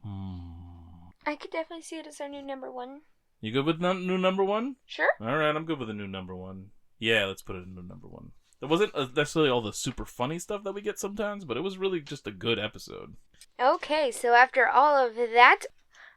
A: I could definitely see it as our new number one.
B: You good with new number one?
A: Sure.
B: Alright, I'm good with a new number one. Yeah, let's put it in new number one. It wasn't necessarily all the super funny stuff that we get sometimes, but it was really just a good episode. Okay,
A: so after all of that,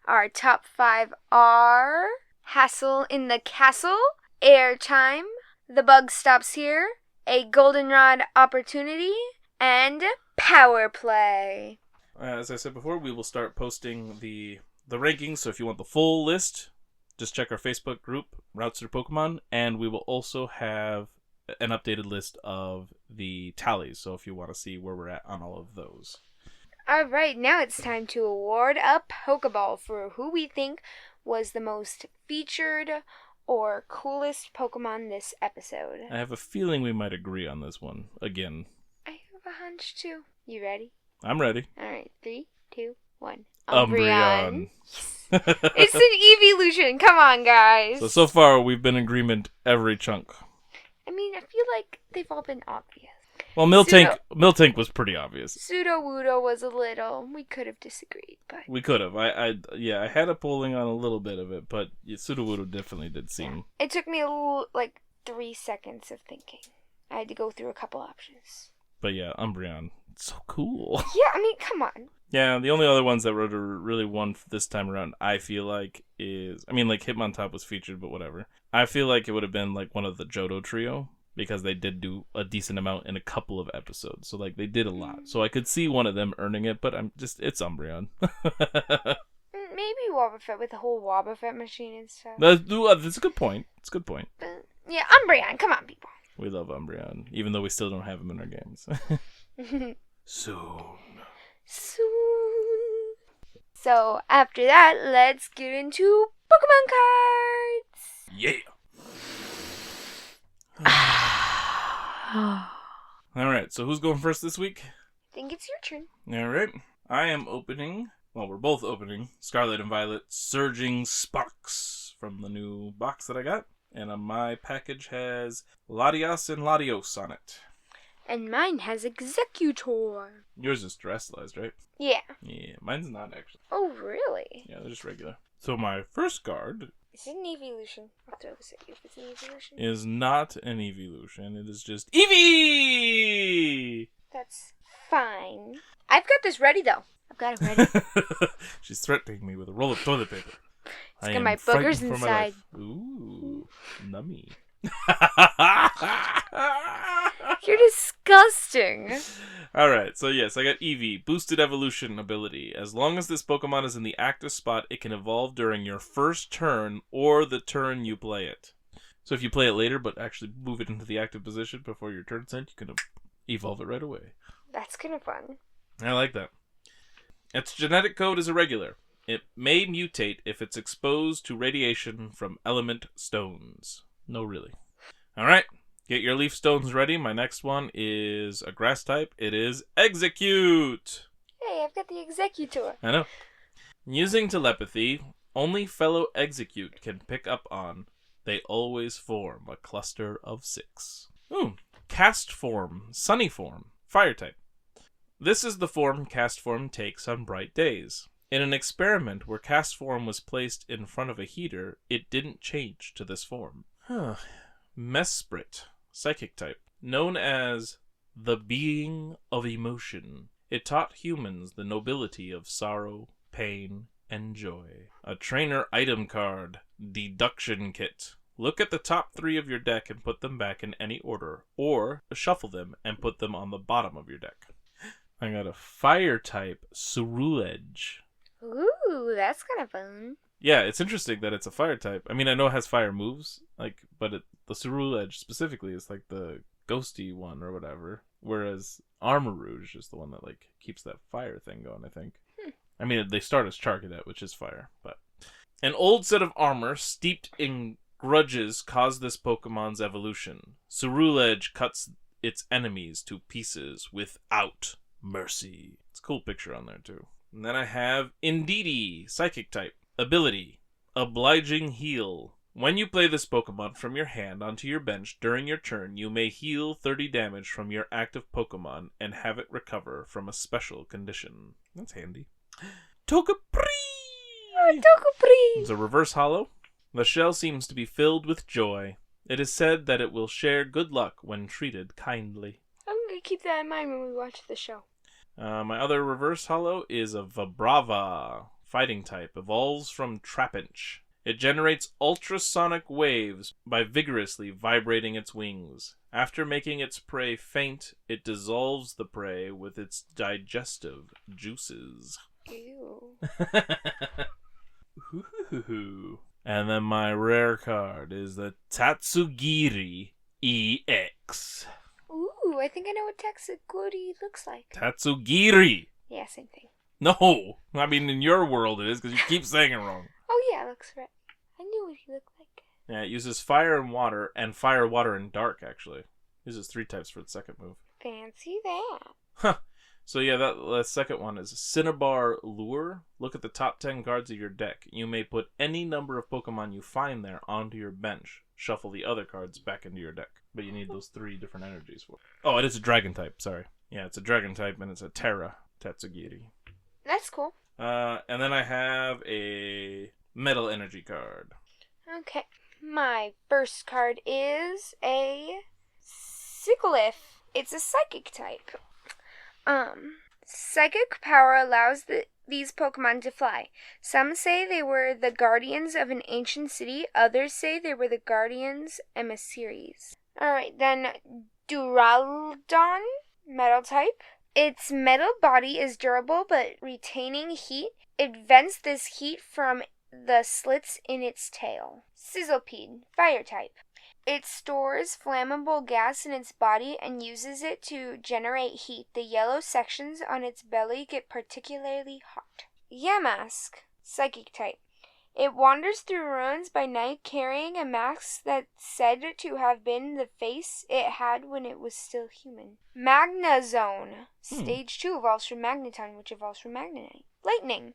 A: our top 5 are Hassle in the Castle, Airtime, The Bug Stops Here, A Goldenrod Opportunity, and Power Play. As I said before, we will start posting the rankings, so if you want the full list, just check our Facebook group, Routes Through Pokemon, and we will also have an updated list of the tallies, so if you want to see where we're at on all of those. Alright, now it's time to award a Pokeball for who we think was the most featured or coolest Pokemon this episode. I have a feeling we might agree on this one, again. I have a hunch too. You ready? I'm ready. Alright, 3, 2, 1. Umbreon. Yes. It's an Eeveelution. Come on, guys. So far, we've been in agreement every chunk. I mean, I feel like they've all been obvious. Well, Miltank was pretty obvious. Sudowoodo was a little. We could have disagreed, but we could have. I had a pulling on a little bit of it, but Sudowoodo definitely did seem. Yeah. It took me a little, 3 seconds of thinking. I had to go through a couple options. But yeah, Umbreon. So cool. Yeah, I mean, come on. Yeah, the only other ones that really won this time around, I feel like, is... I mean, Hitmontop was featured, but whatever. I feel like it would have been, one of the Johto trio, because they did do a decent amount in a couple of episodes. So, they did a lot. So I could see one of them earning it, but it's Umbreon. Maybe Wobbuffet with the whole Wobbuffet machine and stuff. That's a good point. It's a good point. Yeah, Umbreon, come on, people. We love Umbreon, even though we still don't have him in our games. Soon. So, after that, let's get into Pokemon cards! Yeah! Alright, so who's going first this week? I think it's your turn. Alright. I am opening, we're both opening, Scarlet and Violet Surging Sparks from the new box that I got. And my package has Latios and Latios on it. And mine has Executor. Yours is terrestrialized, right? Yeah. Yeah, mine's not actually. Oh, really? Yeah, they're just regular. So my first card... Is it an Eeveelution? I'll throw this at you if it's an Eeveelution. Is not an Eeveelution. It is just Eevee! That's fine. I've got this ready, though. I've got it ready. She's threatening me with a roll of toilet paper. Let's get my boogers inside. Ooh, nummy. You're disgusting. Alright, so yes, I got Eevee, boosted evolution ability. As long as this Pokemon is in the active spot, it can evolve during your first turn or the turn you play it.
B: So if you play it later, but actually move it into the active position before your turn's end, you can evolve it right away.
A: That's kind of fun.
B: I like that. Its genetic code is irregular. It may mutate if it's exposed to radiation from element stones. No, really. Alright, get your leaf stones ready. My next one is a grass type. It is Execute!
A: Hey, I've got the Executor.
B: I know. Using telepathy, only fellow Execute can pick up on. They always form a cluster of 6. Cast form, sunny form, fire type. This is the form cast form takes on bright days. In an experiment where cast form was placed in front of a heater, it didn't change to this form. Mesprit, psychic type. Known as the being of emotion, it taught humans the nobility of sorrow, pain, and joy. A trainer item card, deduction kit. Look at the top 3 of your deck and put them back in any order, or shuffle them and put them on the bottom of your deck. I got a fire type, Ceruledge.
A: Ooh, that's kind of fun.
B: Yeah, it's interesting that it's a fire type. I mean, I know it has fire moves, but the Ceruledge specifically is like the ghosty one or whatever, whereas Armor Rouge is the one that keeps that fire thing going, I think. I mean, they start as Charcadet, which is fire, but... An old set of armor steeped in grudges caused this Pokemon's evolution. Ceruledge cuts its enemies to pieces without mercy. It's a cool picture on there, too. And then I have Indeedee, psychic type. Ability, Obliging Heal. When you play this Pokemon from your hand onto your bench during your turn, you may heal 30 damage from your active Pokemon and have it recover from a special condition. That's handy. Togepi!
A: Togepi!
B: It's a reverse hollow. The shell seems to be filled with joy. It is said that it will share good luck when treated kindly.
A: I'm going to keep that in mind when we watch the show.
B: My other reverse hollow is a Vibrava, fighting type, evolves from Trapinch. It generates ultrasonic waves by vigorously vibrating its wings. After making its prey faint, it dissolves the prey with its digestive juices.
A: Ew.
B: And then my rare card is the Tatsugiri EX.
A: Ooh, I think I know what Tatsugiri looks like.
B: Tatsugiri!
A: Yeah, same thing.
B: No! I mean, in your world it is, because you keep saying it wrong.
A: Oh yeah, it looks right. I knew what he looked like.
B: Yeah, it uses fire, water, and dark, actually. It uses 3 types for its second move.
A: Fancy that.
B: Huh. So yeah, that second one is Cinnabar Lure. Look at the top 10 cards of your deck. You may put any number of Pokemon you find there onto your bench. Shuffle the other cards back into your deck. But you need those 3 different energies for it. Oh, it is a dragon type, sorry. Yeah, it's a dragon type, and it's a Terra Tatsugiri.
A: That's cool.
B: And then I have a Metal Energy card.
A: Okay. My first card is a Sigilyph. It's a psychic type. Psychic power allows these Pokemon to fly. Some say they were the guardians of an ancient city. Others say they were the guardians emissaries. Alright, then Duraludon, metal type. Its metal body is durable but retaining heat. It vents this heat from the slits in its tail. Sizzlipede, fire type. It stores flammable gas in its body and uses it to generate heat. The yellow sections on its belly get particularly hot. Yamask, psychic type. It wanders through ruins by night carrying a mask that's said to have been the face it had when it was still human. Magnazone. Stage 2 evolves from Magneton, which evolves from Magnemite. Lightning.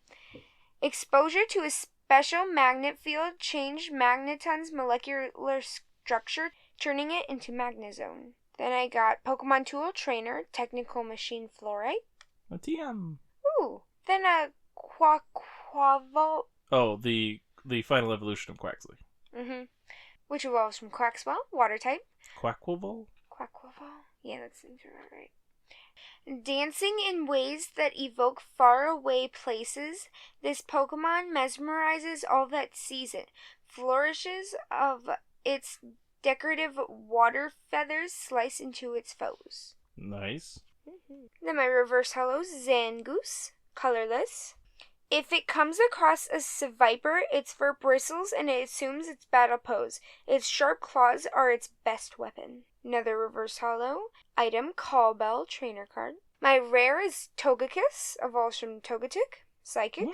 A: Exposure to a special magnet field changed Magneton's molecular structure, turning it into Magnazone. Then I got Pokemon Tool Trainer, Technical Machine Fluorite.
B: A TM.
A: Ooh. Then a Quaquaval.
B: Oh, the final evolution of Quaxley.
A: Mm-hmm. Which evolves from Quaxwell, water type.
B: Quaquaval?
A: Quaquaval? Yeah, that seems right. Dancing in ways that evoke faraway places, this Pokemon mesmerizes all that sees it. Flourishes of its decorative water feathers slice into its foes.
B: Nice.
A: Then my reverse hollow, Zangoose, colorless. If it comes across a viper, it's for bristles and it assumes its battle pose. Its sharp claws are its best weapon. Another reverse holo item, Call Bell Trainer card. My rare is Togekiss, evolves from Togetic, Psychic.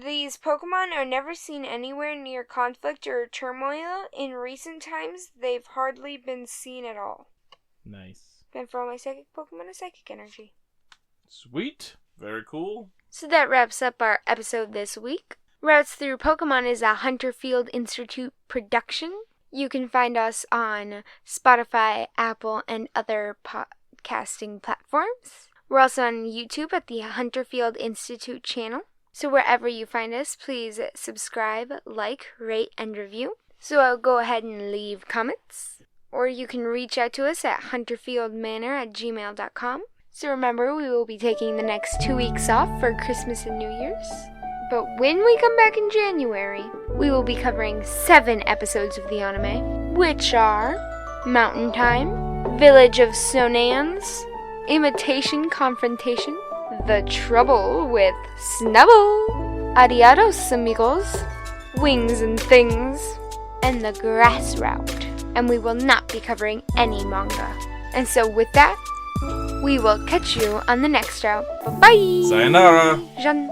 A: These Pokemon are never seen anywhere near conflict or turmoil. In recent times, they've hardly been seen at all.
B: Nice.
A: And for all my psychic Pokemon, a psychic energy.
B: Sweet. Very cool.
A: So that wraps up our episode this week. Routes Through Pokemon is a Hunterfield Institute production. You can find us on Spotify, Apple, and other podcasting platforms. We're also on YouTube at the Hunterfield Institute channel. So wherever you find us, please subscribe, like, rate, and review. So I'll go ahead and leave comments. Or you can reach out to us at hunterfieldmanor@gmail.com. So remember, we will be taking the next 2 weeks off for Christmas and New Year's. But when we come back in January, we will be covering 7 episodes of the anime, which are Mountain Time, Village of Snowlands, Imitation Confrontation, The Trouble with Snubble, Adiados Amigos, Wings and Things, and The Grass Route. And we will not be covering any manga. And so with that, we will catch you on the next route. Bye-bye!
B: Sayonara!
A: Jean.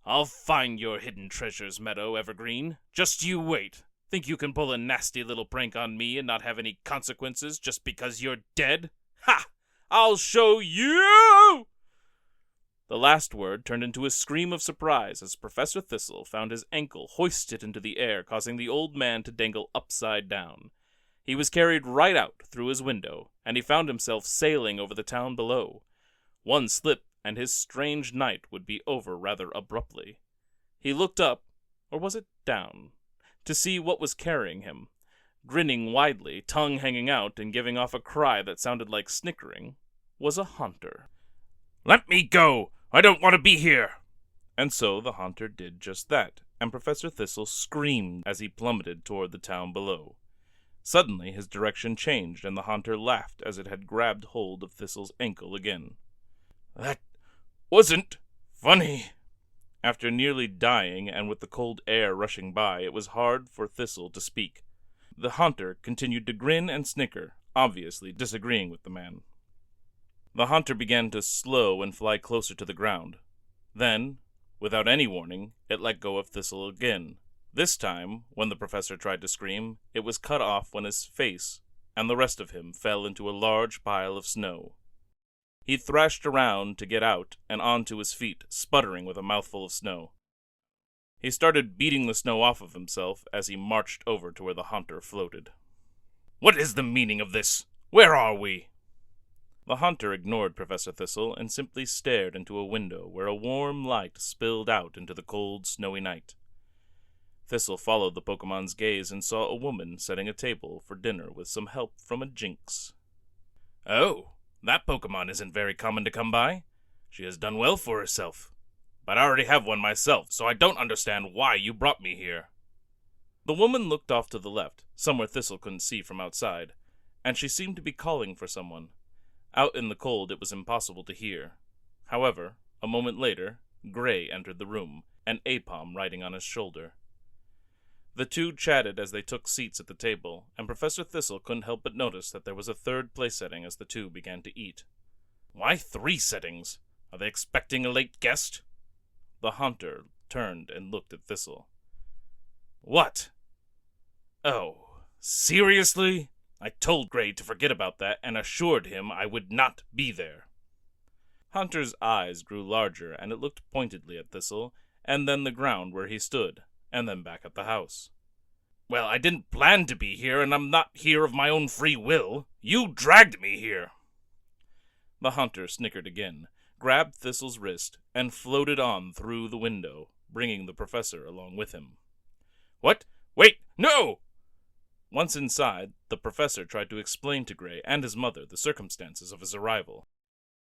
B: I'll find your hidden treasures, Meadow Evergreen. Just you wait. Think you can pull a nasty little prank on me and not have any consequences just because you're dead? Ha! I'll show you! The last word turned into a scream of surprise as Professor Thistle found his ankle hoisted into the air, causing the old man to dangle upside down. He was carried right out through his window, and he found himself sailing over the town below. One slip and his strange night would be over rather abruptly. He looked up, or was it down, to see what was carrying him. Grinning widely, tongue hanging out, and giving off a cry that sounded like snickering, was a haunter. "Let me go! I don't want to be here!" And so the haunter did just that, and Professor Thistle screamed as he plummeted toward the town below. Suddenly his direction changed, and the haunter laughed as it had grabbed hold of Thistle's ankle again. "That wasn't funny." After nearly dying, and with the cold air rushing by, it was hard for Thistle to speak. The haunter continued to grin and snicker, obviously disagreeing with the man. The haunter began to slow and fly closer to the ground. Then, without any warning, it let go of Thistle again. This time, when the professor tried to scream, it was cut off when his face and the rest of him fell into a large pile of snow. He thrashed around to get out and onto his feet, sputtering with a mouthful of snow. He started beating the snow off of himself as he marched over to where the haunter floated. "What is the meaning of this? Where are we?" The haunter ignored Professor Thistle and simply stared into a window where a warm light spilled out into the cold, snowy night. Thistle followed the Pokemon's gaze and saw a woman setting a table for dinner with some help from a Jinx. "Oh, that Pokemon isn't very common to come by. She has done well for herself. But I already have one myself, so I don't understand why you brought me here." The woman looked off to the left, somewhere Thistle couldn't see from outside, and she seemed to be calling for someone. Out in the cold it was impossible to hear. However, a moment later, Gray entered the room, an Apom riding on his shoulder. The two chatted as they took seats at the table, and Professor Thistle couldn't help but notice that there was a third place setting as the two began to eat. "Why 3 settings? Are they expecting a late guest?" The haunter turned and looked at Thistle. "What? Oh, seriously? I told Gray to forget about that and assured him I would not be there." Hunter's eyes grew larger, and it looked pointedly at Thistle, and then the ground where he stood, and then back at the house. "Well, I didn't plan to be here, and I'm not here of my own free will. You dragged me here." The haunter snickered again, grabbed Thistle's wrist, and floated on through the window, bringing the professor along with him. "What Wait, no! Once inside, the professor tried to explain to Gray and his mother the circumstances of his arrival.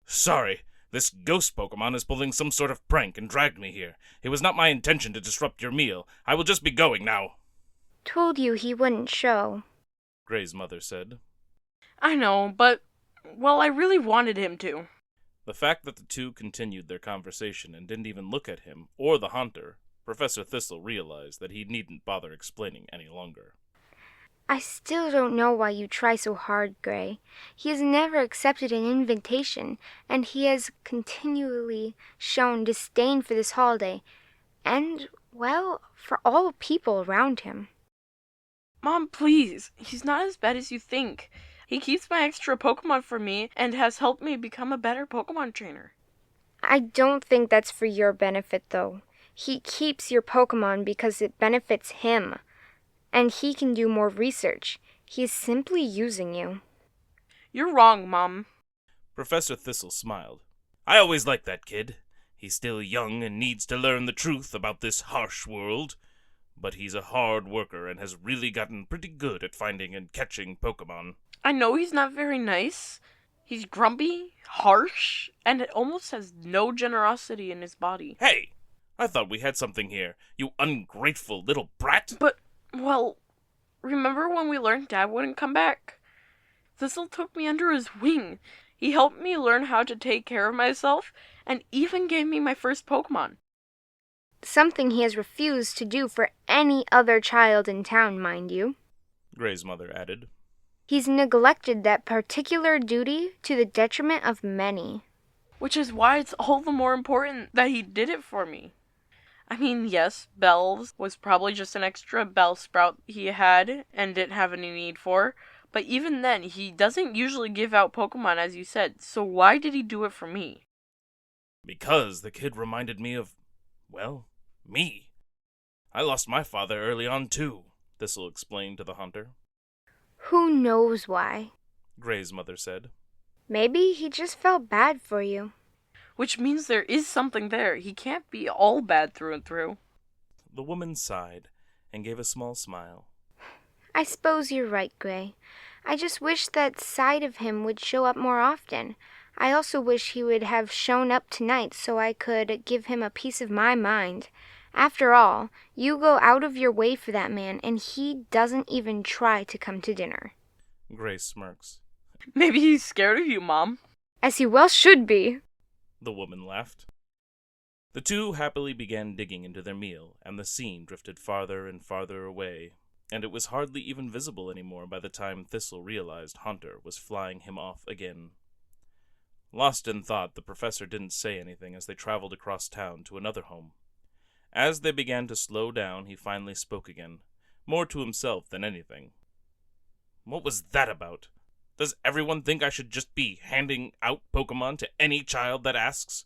B: Sorry, this ghost Pokemon is pulling some sort of prank and dragged me here. It was not my intention to disrupt your meal. I will just be going now.
A: Told you he wouldn't show,
B: Gray's mother said.
C: I know, but, well, I really wanted him to.
B: The fact that the two continued their conversation and didn't even look at him or the hunter, Professor Thistle realized that he needn't bother explaining any longer.
A: I still don't know why you try so hard, Gray. He has never accepted an invitation, and he has continually shown disdain for this holiday, and, well, for all people around him.
C: Mom, please. He's not as bad as you think. He keeps my extra Pokemon for me and has helped me become a better Pokemon trainer.
A: I don't think that's for your benefit, though. He keeps your Pokemon because it benefits him. And he can do more research. He is simply using you.
C: You're wrong, Mom.
B: Professor Thistle smiled. I always liked that kid. He's still young and needs to learn the truth about this harsh world. But he's a hard worker and has really gotten pretty good at finding and catching Pokemon.
C: I know he's not very nice. He's grumpy, harsh, and it almost has no generosity in his body.
B: Hey! I thought we had something here, you ungrateful little brat!
C: But, well, remember when we learned Dad wouldn't come back? Thistle took me under his wing. He helped me learn how to take care of myself, and even gave me my first Pokemon.
A: Something he has refused to do for any other child in town, mind you.
B: Gray's mother added.
A: He's neglected that particular duty to the detriment of many.
C: Which is why it's all the more important that he did it for me. I mean, yes, Bells was probably just an extra Bellsprout he had and didn't have any need for, but even then, he doesn't usually give out Pokemon as you said, so why did he do it for me?
B: Because the kid reminded me of, well, me. I lost my father early on too, Thistle explained to the hunter.
A: Who knows why?
B: Gray's mother said.
A: Maybe he just felt bad for you.
C: Which means there is something there. He can't be all bad through and through.
B: The woman sighed and gave a small smile.
A: I suppose you're right, Gray. I just wish that side of him would show up more often. I also wish he would have shown up tonight so I could give him a piece of my mind. After all, you go out of your way for that man, and he doesn't even try to come to dinner.
B: Gray smirks.
C: Maybe he's scared of you, Mom.
A: As he well should be.
B: The woman laughed. The two happily began digging into their meal, and the scene drifted farther and farther away, and it was hardly even visible anymore by the time Thistle realized Hunter was flying him off again. Lost in thought, the professor didn't say anything as they traveled across town to another home. As they began to slow down, he finally spoke again, more to himself than anything. What was that about? Does everyone think I should just be handing out Pokemon to any child that asks?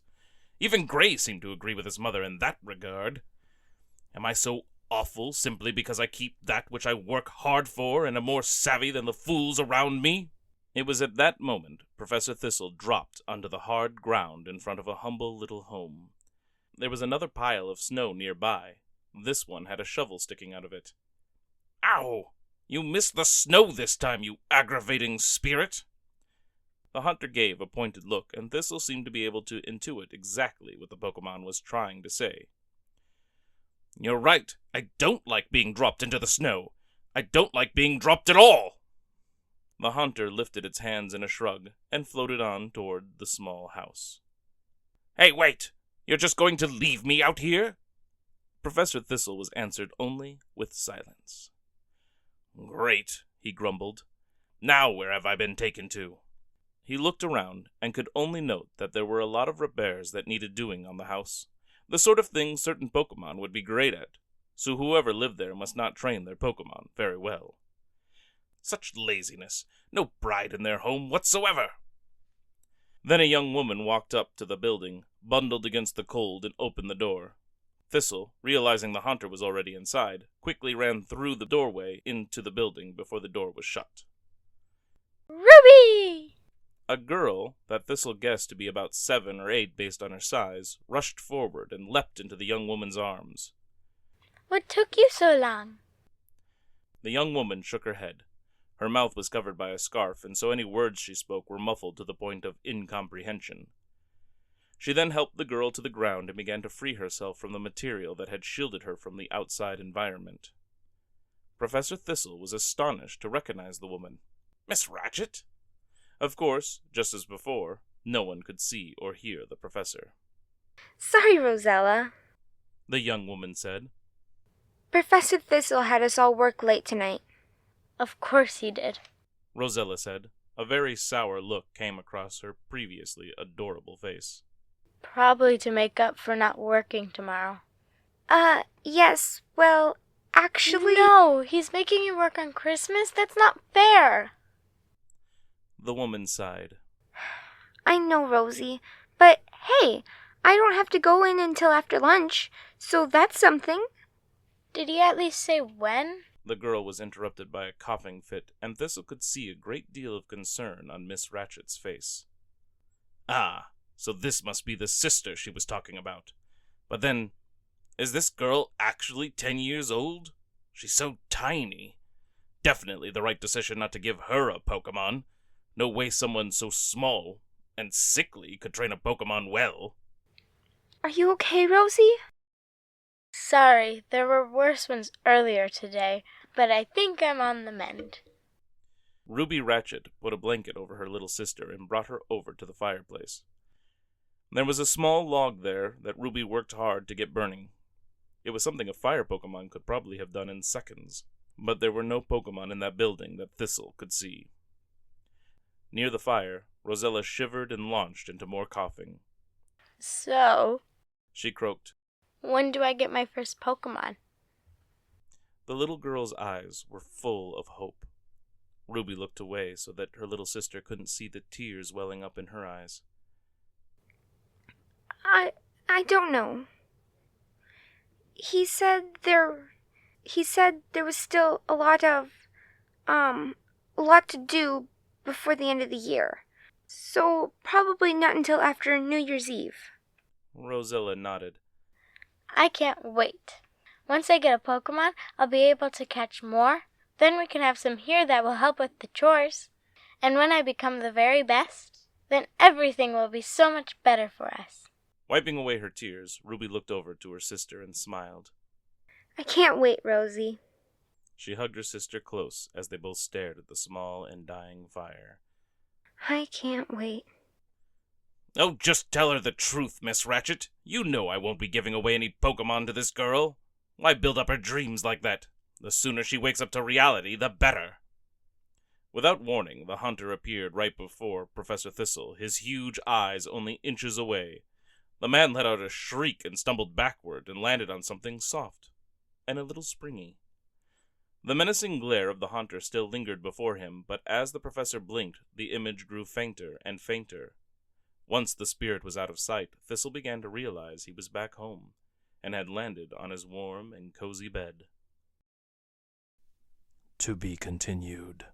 B: Even Gray seemed to agree with his mother in that regard. Am I so awful simply because I keep that which I work hard for and am more savvy than the fools around me? It was at that moment Professor Thistle dropped onto the hard ground in front of a humble little home. There was another pile of snow nearby. This one had a shovel sticking out of it. Ow! You missed the snow this time, you aggravating spirit! The hunter gave a pointed look, and Thistle seemed to be able to intuit exactly what the Pokemon was trying to say. You're right. I don't like being dropped into the snow. I don't like being dropped at all! The hunter lifted its hands in a shrug and floated on toward the small house. Hey, wait! You're just going to leave me out here? Professor Thistle was answered only with silence. Great, he grumbled. Now where have I been taken to? He looked around and could only note that there were a lot of repairs that needed doing on the house, the sort of thing certain Pokemon would be great at, so whoever lived there must not train their Pokemon very well. Such laziness, no pride in their home whatsoever. Then a young woman walked up to the building, bundled against the cold, and opened the door. Thistle, realizing the hunter was already inside, quickly ran through the doorway into the building before the door was shut.
A: Ruby!
B: A girl, that Thistle guessed to be about 7 or 8 based on her size, rushed forward and leapt into the young woman's arms.
A: What took you so long?
B: The young woman shook her head. Her mouth was covered by a scarf, and so any words she spoke were muffled to the point of incomprehension. She then helped the girl to the ground and began to free herself from the material that had shielded her from the outside environment. Professor Thistle was astonished to recognize the woman. "Miss Ratchet?" Of course, just as before, no one could see or hear the professor.
A: Sorry, Rosella,
B: The young woman said.
A: Professor Thistle had us all work late tonight.
D: Of course he did.
B: Rosella said. A very sour look came across her previously adorable face.
D: Probably to make up for not working tomorrow.
A: Yes, well, actually...
D: No, he's making you work on Christmas? That's not fair.
B: The woman sighed.
A: I know, Rosie, but hey, I don't have to go in until after lunch, so that's something.
D: Did he at least say when?
B: The girl was interrupted by a coughing fit, and Thistle could see a great deal of concern on Miss Ratchet's face. Ah, so this must be the sister she was talking about. But then, is this girl actually 10 years old? She's so tiny. Definitely the right decision not to give her a Pokemon. No way someone so small and sickly could train a Pokemon well.
A: Are you okay, Rosie?
D: Sorry, there were worse ones earlier today, but I think I'm on the mend.
B: Ruby Ratchet put a blanket over her little sister and brought her over to the fireplace. There was a small log there that Ruby worked hard to get burning. It was something a fire Pokemon could probably have done in seconds, but there were no Pokemon in that building that Thistle could see. Near the fire, Rosella shivered and launched into more coughing.
D: So,
B: She croaked.
D: when do I get my first Pokemon?
B: The little girl's eyes were full of hope. Ruby looked away so that her little sister couldn't see the tears welling up in her eyes.
A: I don't know. He said there was still a lot to do before the end of the year. So probably not until after New Year's Eve.
B: Rosella nodded.
D: I can't wait. Once I get a Pokemon, I'll be able to catch more. Then we can have some here that will help with the chores. And when I become the very best, then everything will be so much better for us.
B: Wiping away her tears, Ruby looked over to her sister and smiled.
A: I can't wait, Rosie.
B: She hugged her sister close as they both stared at the small and dying fire.
A: I can't wait.
B: Oh, just tell her the truth, Miss Ratchet. You know I won't be giving away any Pokemon to this girl. Why build up her dreams like that? The sooner she wakes up to reality, the better. Without warning, the hunter appeared right before Professor Thistle, his huge eyes only inches away. The man let out a shriek and stumbled backward and landed on something soft and a little springy. The menacing glare of the hunter still lingered before him, but as the professor blinked, the image grew fainter and fainter. Once the spirit was out of sight, Thistle began to realize he was back home and had landed on his warm and cozy bed. To be continued.